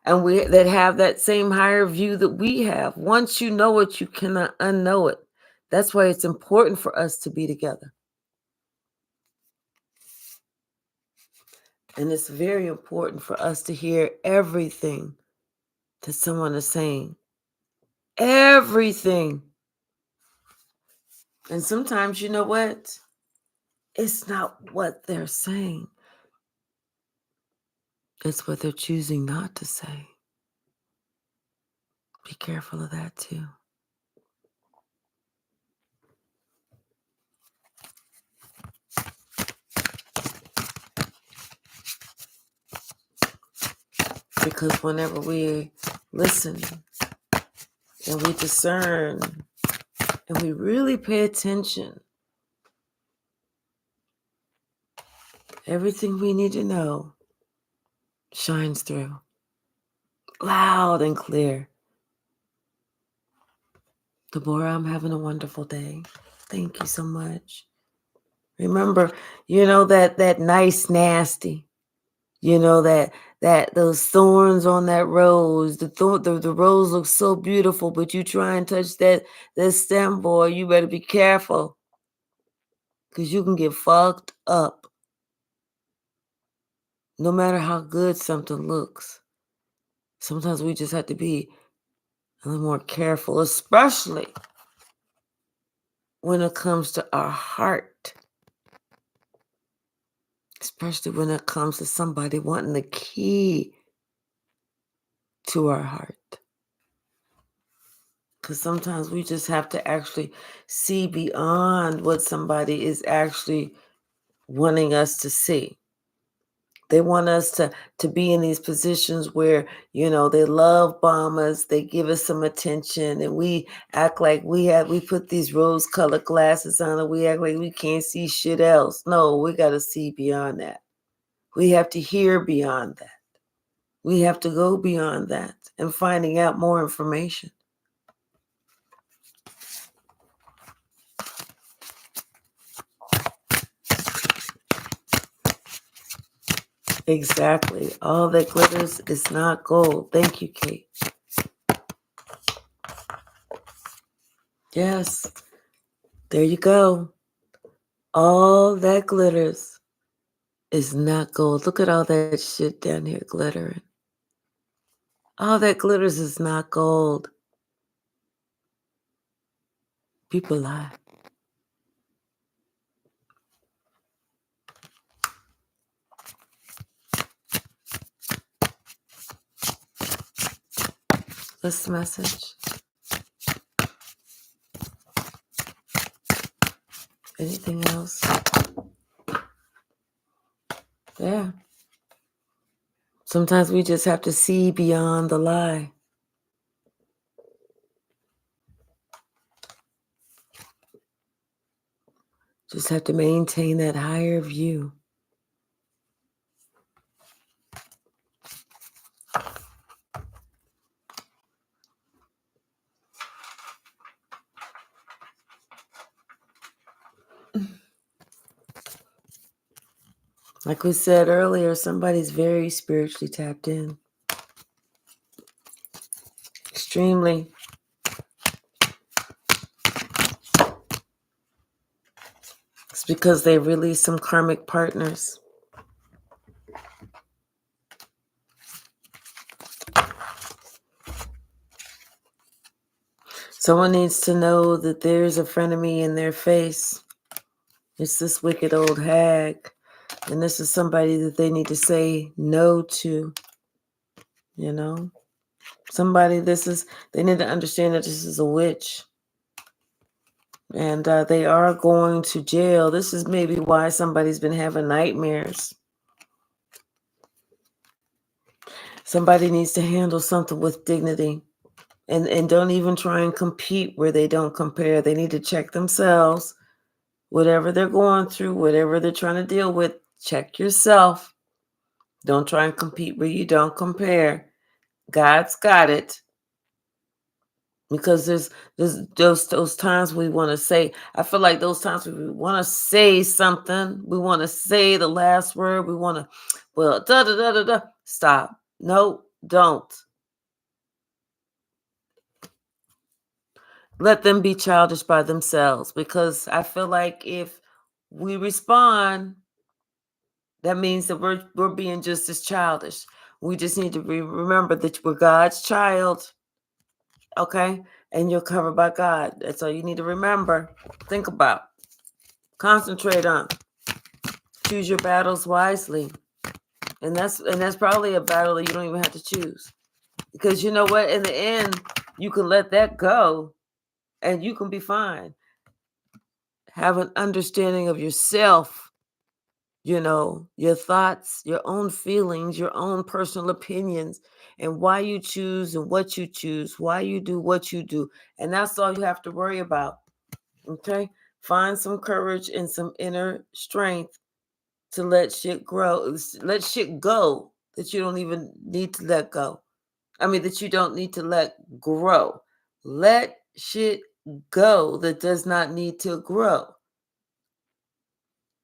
and we that have that same higher view that we have. Once you know it, you cannot unknow it. That's why it's important for us to be together. And it's very important for us to hear everything that someone is saying. Everything. And sometimes, you know what? It's not what they're saying. It's what they're choosing not to say. Be careful of that too. Because whenever we listen and we discern and we really pay attention, everything we need to know shines through loud and clear. Deborah, I'm having a wonderful day. Thank you so much. Remember, that nice nasty, that those thorns on that rose, the rose looks so beautiful, but you try and touch that stem, boy, you better be careful, because you can get fucked up. No matter how good something looks, sometimes we just have to be a little more careful, especially when it comes to our heart, especially when it comes to somebody wanting the key to our heart. Because sometimes we just have to actually see beyond what somebody is actually wanting us to see. They want us to be in these positions where, they love bomb us, they give us some attention, and we act like we put these rose-colored glasses on, and we act like we can't see shit else. No, we got to see beyond that. We have to hear beyond that. We have to go beyond that and finding out more information. Exactly. All that glitters is not gold. Thank you, Kate. Yes. There you go. All that glitters is not gold. Look at all that shit down here glittering. All that glitters is not gold. People lie. What's the message? Anything else? Yeah. Sometimes we just have to see beyond the lie. Just have to maintain that higher view. Like we said earlier, somebody's very spiritually tapped in. Extremely. It's because they released some karmic partners. Someone needs to know that there's a frenemy in their face. It's this wicked old hag. And this is somebody that they need to say no to. Somebody, they need to understand that this is a witch. And they are going to jail. This is maybe why somebody's been having nightmares. Somebody needs to handle something with dignity. And don't even try and compete where they don't compare. They need to check themselves. Whatever they're going through, whatever they're trying to deal with, check yourself. Don't try and compete where you don't compare. God's got it. because there's those times we want to say. I feel like those times we want to say something, we want to say the last word, we want to, well, da da da da da. Stop. No, don't. Let them be childish by themselves, because I feel like if we respond, that means that we're being just as childish. We just need to remember that we're God's child, okay? And you're covered by God. That's all you need to remember. Think about. Concentrate on. Choose your battles wisely. And that's probably a battle that you don't even have to choose. Because you know what? In the end, you can let that go and you can be fine. Have an understanding of yourself, your thoughts, your own feelings, your own personal opinions, and why you choose and what you choose, why you do what you do. And that's all you have to worry about. Okay? Find some courage and some inner strength to let shit grow, let shit go that you don't even need to let go. I mean, that you don't need to let grow. Let shit go that does not need to grow.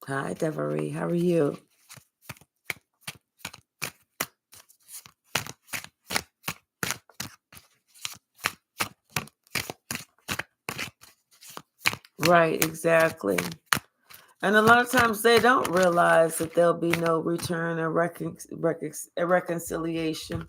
Hi, Devery. How are you? Right, exactly. And a lot of times they don't realize that there'll be no return or reconciliation.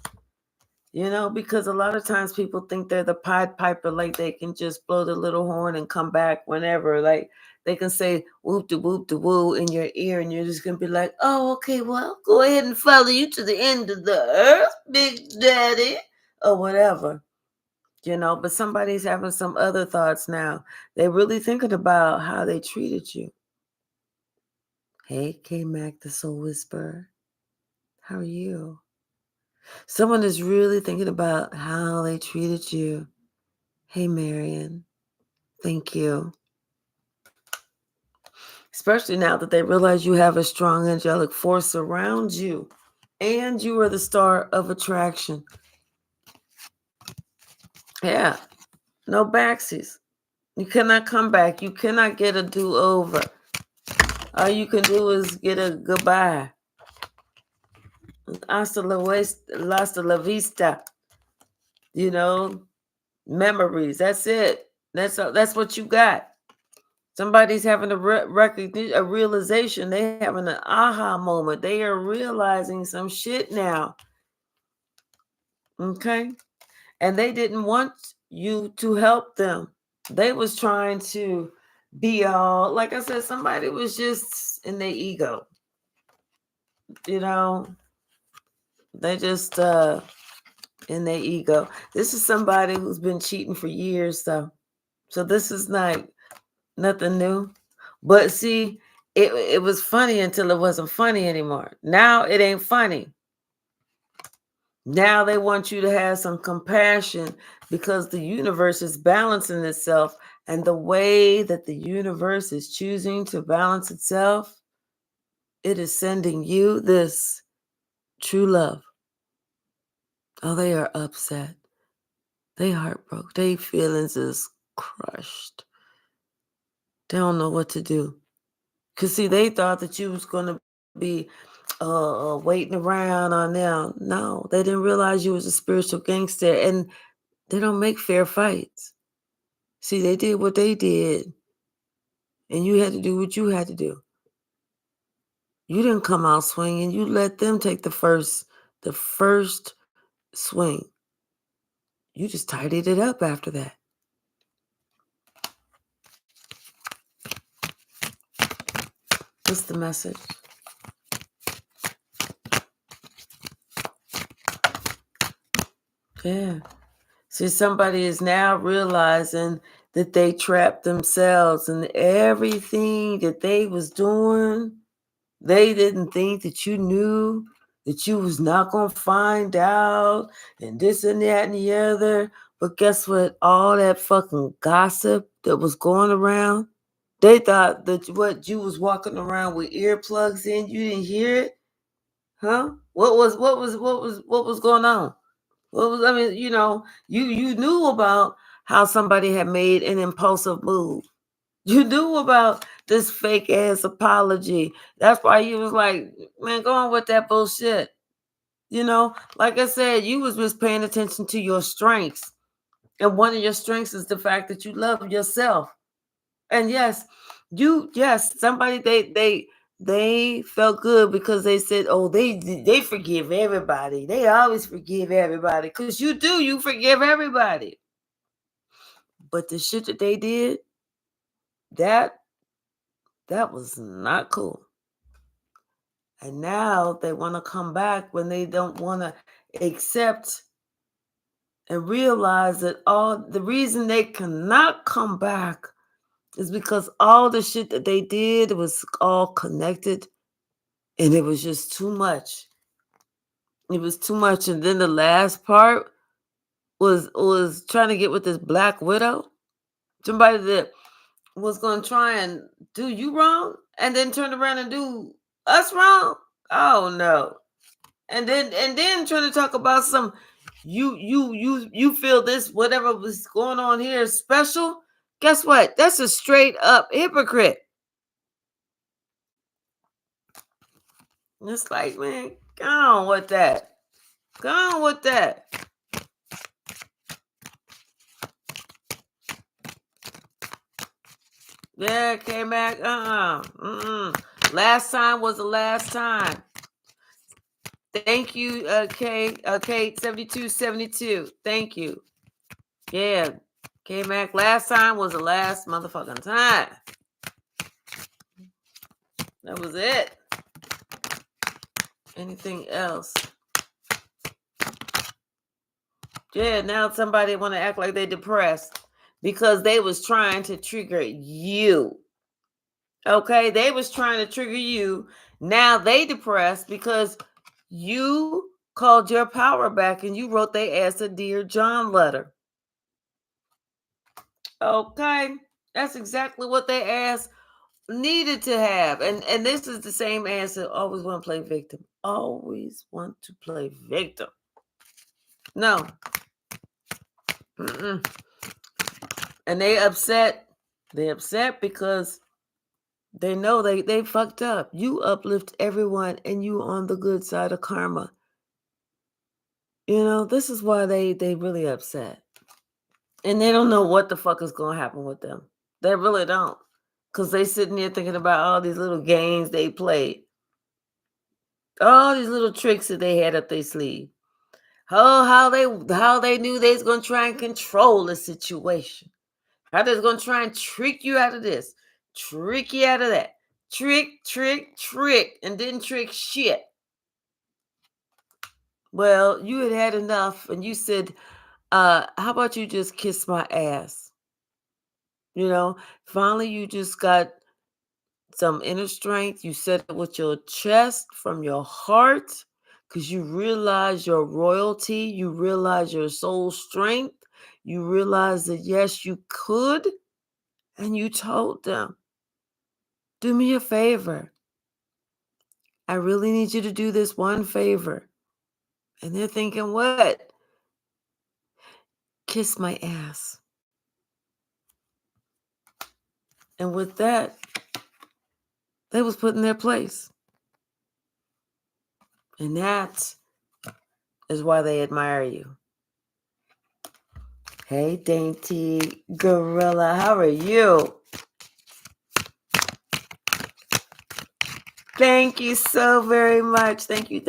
Because a lot of times people think they're the Pied Piper, like they can just blow the little horn and come back whenever. Like they can say whoop de woo in your ear, and you're just gonna be like, oh, okay, well, go ahead and follow you to the end of the earth, Big Daddy, or whatever. But somebody's having some other thoughts now. They're really thinking about how they treated you. Hey, K Mac, the Soul Whisperer. How are you? Someone is really thinking about how they treated you. Hey, Marion. Thank you. Especially now that they realize you have a strong angelic force around you and you are the star of attraction. Yeah, no backsies. You cannot come back. You cannot get a do-over. All you can do is get a goodbye. Hasta la vista. Memories. That's it. That's what you got. Somebody's having a recognition, a realization. They having an aha moment. They are realizing some shit now. Okay? And they didn't want you to help them. They was trying to be all, like I said, somebody was just in their ego. They just in their ego. This is somebody who's been cheating for years, though. So this is nothing new. But see, it was funny until it wasn't funny anymore. Now it ain't funny. Now they want you to have some compassion because the universe is balancing itself. And the way that the universe is choosing to balance itself, it is sending you this true love. Oh, they are upset. They heartbroken. Their feelings is crushed. They don't know what to do. Because, see, they thought that you was going to be waiting around on them. No, they didn't realize you was a spiritual gangster. And they don't make fair fights. See, they did what they did. And you had to do what you had to do. You didn't come out swinging. You let them take the first swing. You just tidied it up after that. What's the message? Yeah. See, somebody is now realizing that they trapped themselves and everything that they was doing. They didn't think that you knew, that you was not going to find out, and this and that and the other. But guess what? All that fucking gossip that was going around, they thought that what you was walking around with earplugs in, you didn't hear it? Huh? What was going on? You knew about how somebody had made an impulsive move. You knew about this fake ass apology. That's why you was like, man, go on with that bullshit. Like I said, you was just paying attention to your strengths. And one of your strengths is the fact that you love yourself. And somebody they felt good because they said, oh, they forgive everybody. They always forgive everybody. Because you forgive everybody. But the shit that they did, that was not cool. And now they want to come back when they don't want to accept and realize that all the reason they cannot come back is because all the shit that they did was all connected, and it was just too much. It was too much. And then the last part was trying to get with this Black Widow, somebody that was going to try and do you wrong and then turn around and do us wrong. Oh no. And then trying to talk about some you feel this whatever was going on here is special. Guess what? That's a straight up hypocrite. And it's like, man, go on with that. Go on with that. Yeah, K-Mac, Last time was the last time. Thank you, Kate 7272. Thank you. Yeah, K-Mac, last time was the last motherfucking time. That was it. Anything else? Yeah, now somebody want to act like they depressed because they was trying to trigger you. Okay, they was trying to trigger you. Now they depressed because you called your power back and you wrote they ass a Dear John letter. Okay, that's exactly what they asked needed to have. And this is the same answer. Always want to play victim. Always want to play victim. No. Mm-mm. And they upset. They upset because they know they fucked up. You uplift everyone and you on the good side of karma. This is why they really upset. And they don't know what the fuck is going to happen with them. They really don't. Because they sitting there thinking about all these little games they played. All these little tricks that they had up their sleeve. Oh, how they knew they was going to try and control the situation. How they was going to try and trick you out of this. Trick you out of that. Trick, and didn't trick shit. Well, you had enough and you said, how about you just kiss my ass? Finally you just got some inner strength. You said it with your chest from your heart because you realize your royalty. You realize your soul strength. You realize that, yes, you could. And you told them, do me a favor. I really need you to do this one favor. And they're thinking, what? Kiss my ass. And with that, they was put in their place. And that is why they admire you. Hey, Dainty Gorilla, how are you? Thank you so very much. Thank you.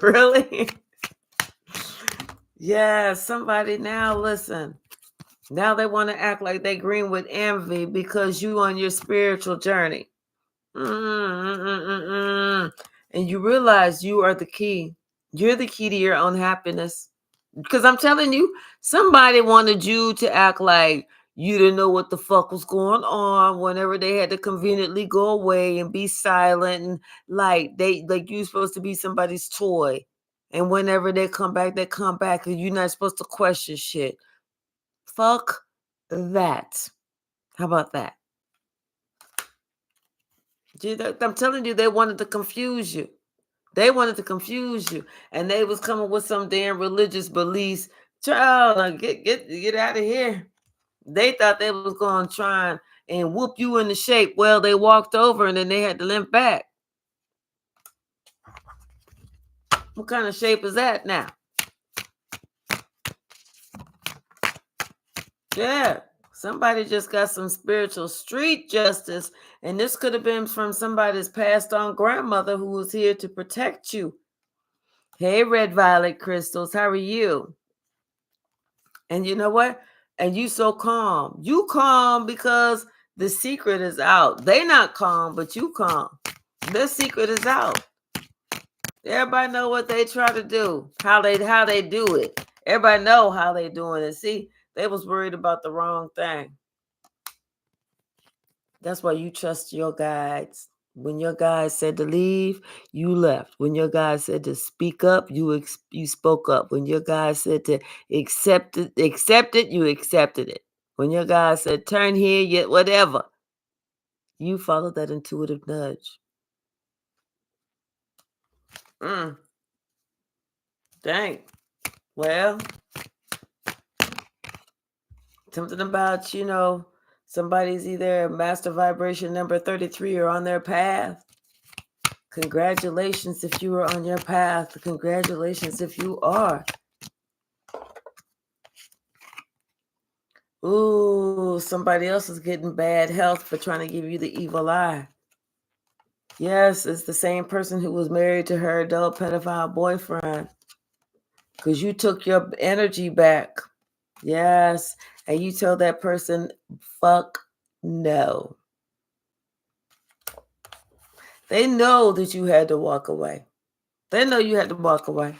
Really? Yeah, somebody now, listen. Now they want to act like they green with envy because you on your spiritual journey. And you realize you are the key. You're the key to your own happiness. Because I'm telling you, somebody wanted you to act like you didn't know what the fuck was going on whenever they had to conveniently go away and be silent and like you're supposed to be somebody's toy. And whenever they come back and you're not supposed to question shit. Fuck that. How about that? I'm telling you, they wanted to confuse you. They wanted to confuse you, and they was coming with some damn religious beliefs. Child, get out of here. They thought they was going to try and whoop you into shape. Well, they walked over and then they had to limp back. What kind of shape is that now? Yeah, somebody just got some spiritual street justice, and this could have been from somebody's passed on grandmother who was here to protect you. Hey, Red Violet Crystals, how are you? And you know what? And you so calm. You calm because the secret is out. They not calm, but you calm. The secret is out. Everybody know what they try to do, how they do it. Everybody know how they doing it. See, they was worried about the wrong thing. That's why you trust your guides. When your guide said to leave, you left. When your guide said to speak up, you spoke up. When your guide said to accept it, you accepted it. When your guide said turn here, yet whatever, you followed that intuitive nudge. Dang. Well, something about, somebody's either master vibration number 33 or on their path. Congratulations if you are on your path. Congratulations if you are. Ooh, somebody else is getting bad health for trying to give you the evil eye. Yes, it's the same person who was married to her adult pedophile boyfriend. Because you took your energy back. Yes. And you told that person, fuck no. They know that you had to walk away. They know you had to walk away.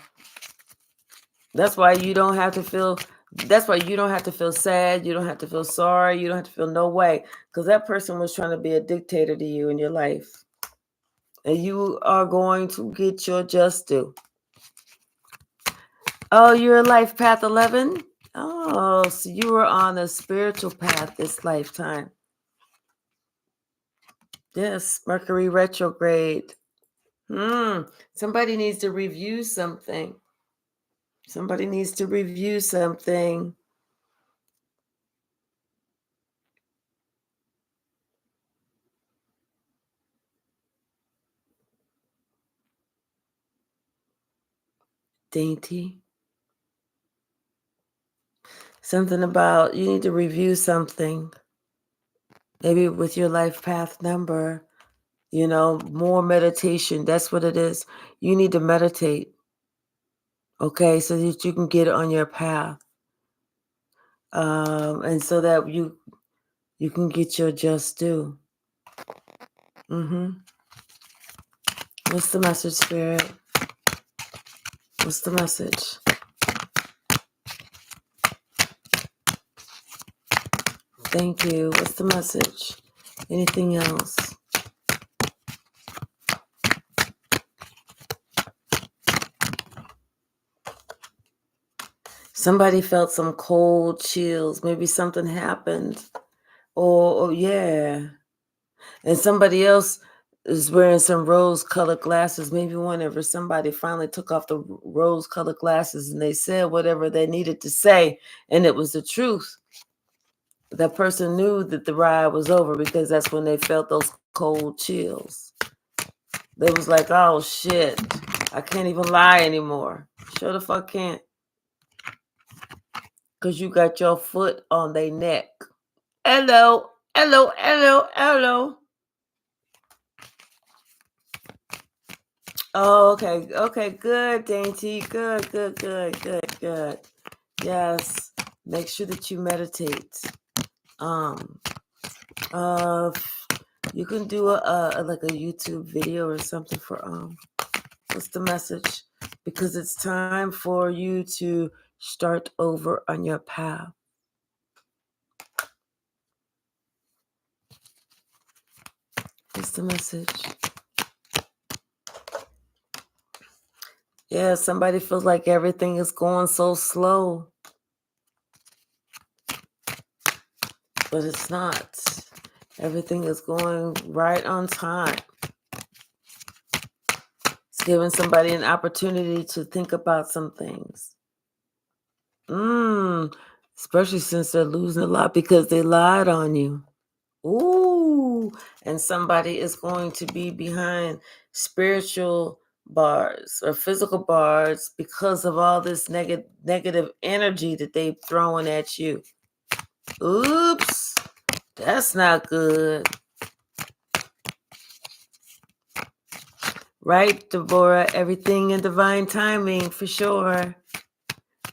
That's why you don't have to feel sad. You don't have to feel sorry. You don't have to feel no way. Because that person was trying to be a dictator to you in your life. And you are going to get your just due. Oh, you're life path 11? Oh, so you were on a spiritual path this lifetime. Yes, Mercury retrograde. Somebody needs to review something. Somebody needs to review something. Dainty. Something about you need to review something. Maybe with your life path number, more meditation. That's what it is. You need to meditate. Okay, so that you can get on your path. And so that you can get your just due. What's the message, Spirit? What's the message? Thank you. What's the message? Anything else? Somebody felt some cold chills. Maybe something happened. Or yeah. And somebody else is wearing some rose-colored glasses. Maybe whenever somebody finally took off the rose-colored glasses and they said whatever they needed to say, and it was the truth, that person knew that the ride was over because that's when they felt those cold chills. They was like, oh, shit, I can't even lie anymore. Sure the fuck can't. Because you got your foot on their neck. Hello. Oh, okay, good, Dainty. Good. Yes, make sure that you meditate. You can do a like a YouTube video or something for what's the message? Because it's time for you to start over on your path. What's the message? Yeah, somebody feels like everything is going so slow. But it's not. Everything is going right on time. giving somebody an opportunity to think about some things. Especially since they're losing a lot because they lied on you. Ooh, and somebody is going to be behind spiritual bars or physical bars because of all this negative energy that they've thrown at you. Oops, that's not good. Right, Deborah? Everything in divine timing for sure.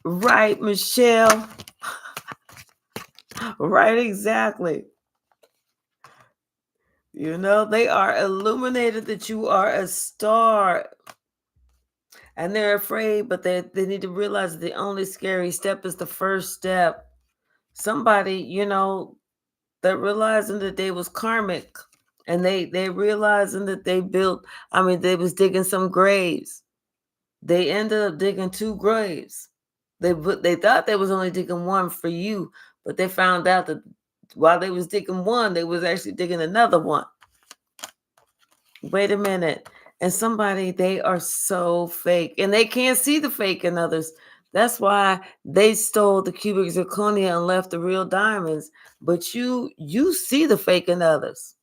Right, Michelle? Right, exactly. You know, they are illuminated that you are a star. And they're afraid, but they need to realize that the only scary step is the first step. Somebody, that realizing that they was karmic and they realizing that they they was digging some graves. They ended up digging 2 graves. They thought they was only digging one for you, but they found out that while they was digging one, they was actually digging another one. Wait a minute. And somebody, they are so fake and they can't see the fake in others. That's why they stole the cubic zirconia and left the real diamonds. But you see the fake in others.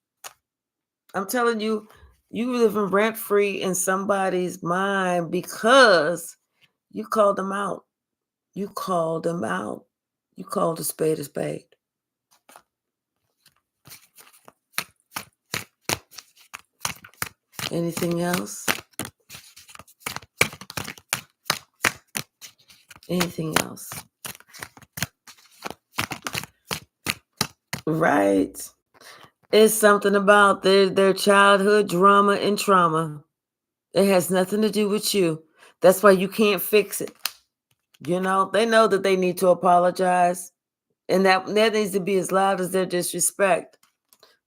I'm telling you, you living rent free in somebody's mind because you called them out. You called them out. You called a spade a spade. Anything else? Anything else? Right. It's something about their childhood drama and trauma. It has nothing to do with you. That's why you can't fix it. They know that they need to apologize. And that needs to be as loud as their disrespect.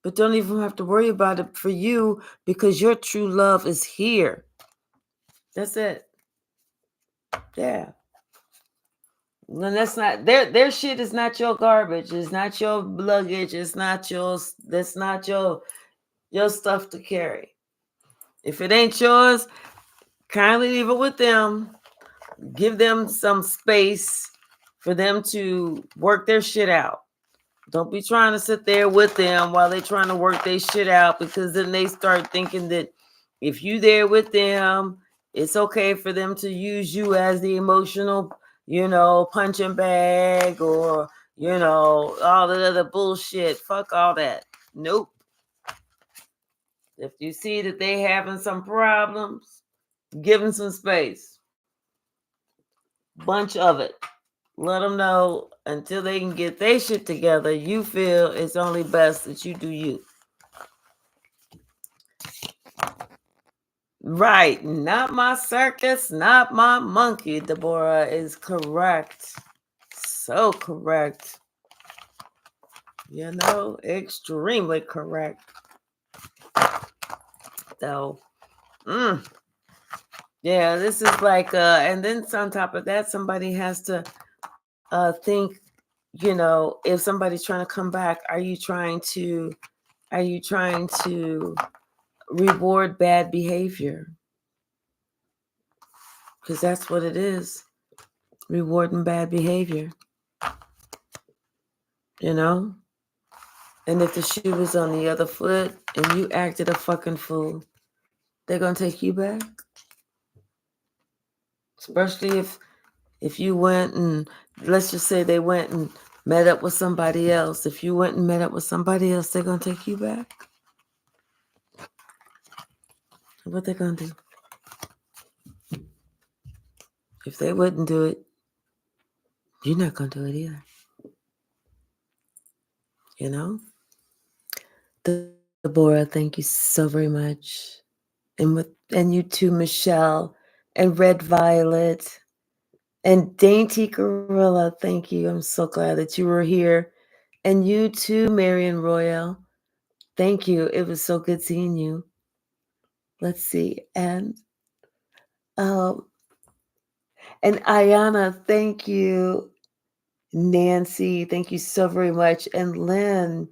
But don't even have to worry about it for you because your true love is here. That's it. Yeah. And that's not their shit is not your garbage. It's not your luggage. It's not yours. That's not your stuff to carry. If it ain't yours, kindly leave it with them. Give them some space for them to work their shit out. Don't be trying to sit there with them while they're trying to work their shit out, because then they start thinking that if you there with them, it's okay for them to use you as the emotional, punching bag or, all that other bullshit. Fuck all that. Nope. If you see that they having some problems, give them some space. Bunch of it. Let them know until they can get their shit together, you feel it's only best that you do you. Right. Not my circus, not my monkey. Deborah is correct. So correct. Extremely correct. So, yeah, this is like, and then on top of that, somebody has to think, if somebody's trying to come back, are you trying to reward bad behavior? Because that's what it is. Rewarding bad behavior. And if the shoe was on the other foot and you acted a fucking fool, they're going to take you back. Especially if you went and, let's just say they went and met up with somebody else. If you went and met up with somebody else, they're going to take you back. What they going to do? If they wouldn't do it, you're not going to do it either. Deborah, thank you so very much. And you too, Michelle, and Red Violet, and Dainty Gorilla. Thank you. I'm so glad that you were here. And you too, Marion Royal. Thank you. It was so good seeing you. Let's see. And Ayana, thank you. Nancy, thank you so very much. And Lynn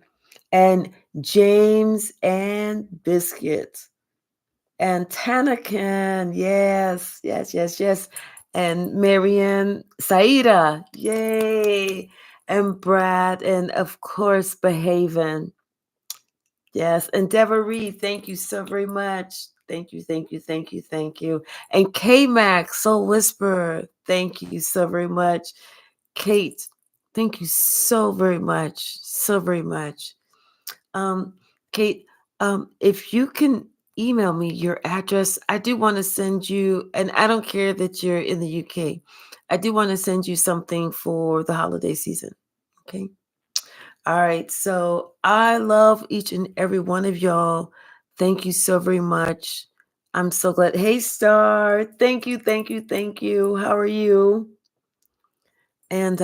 and James and Biscuit And Tanakin, yes, yes, yes, yes. And Marianne, Saida, yay. And Brad, and of course, Behaven. Yes, and Deborah Reed, thank you so very much. Thank you, thank you, thank you, thank you. And K-Mac, Soul Whisperer, thank you so very much. Kate, thank you so very much, so very much. Um, Kate, if you can email me your address, I do want to send you, and I don't care that you're in the UK, I do want to send you something for the holiday season. Okay. All right. So I love each and every one of y'all. Thank you so very much. I'm so glad. Hey, Star. Thank you. Thank you. Thank you. How are you? And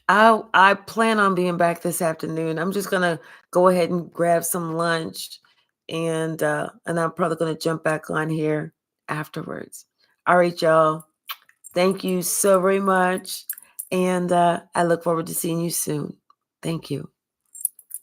I plan on being back this afternoon. I'm just gonna go ahead and grab some lunch, and I'm probably gonna jump back on here afterwards. All right, y'all. Thank you so very much, and I look forward to seeing you soon. Thank you.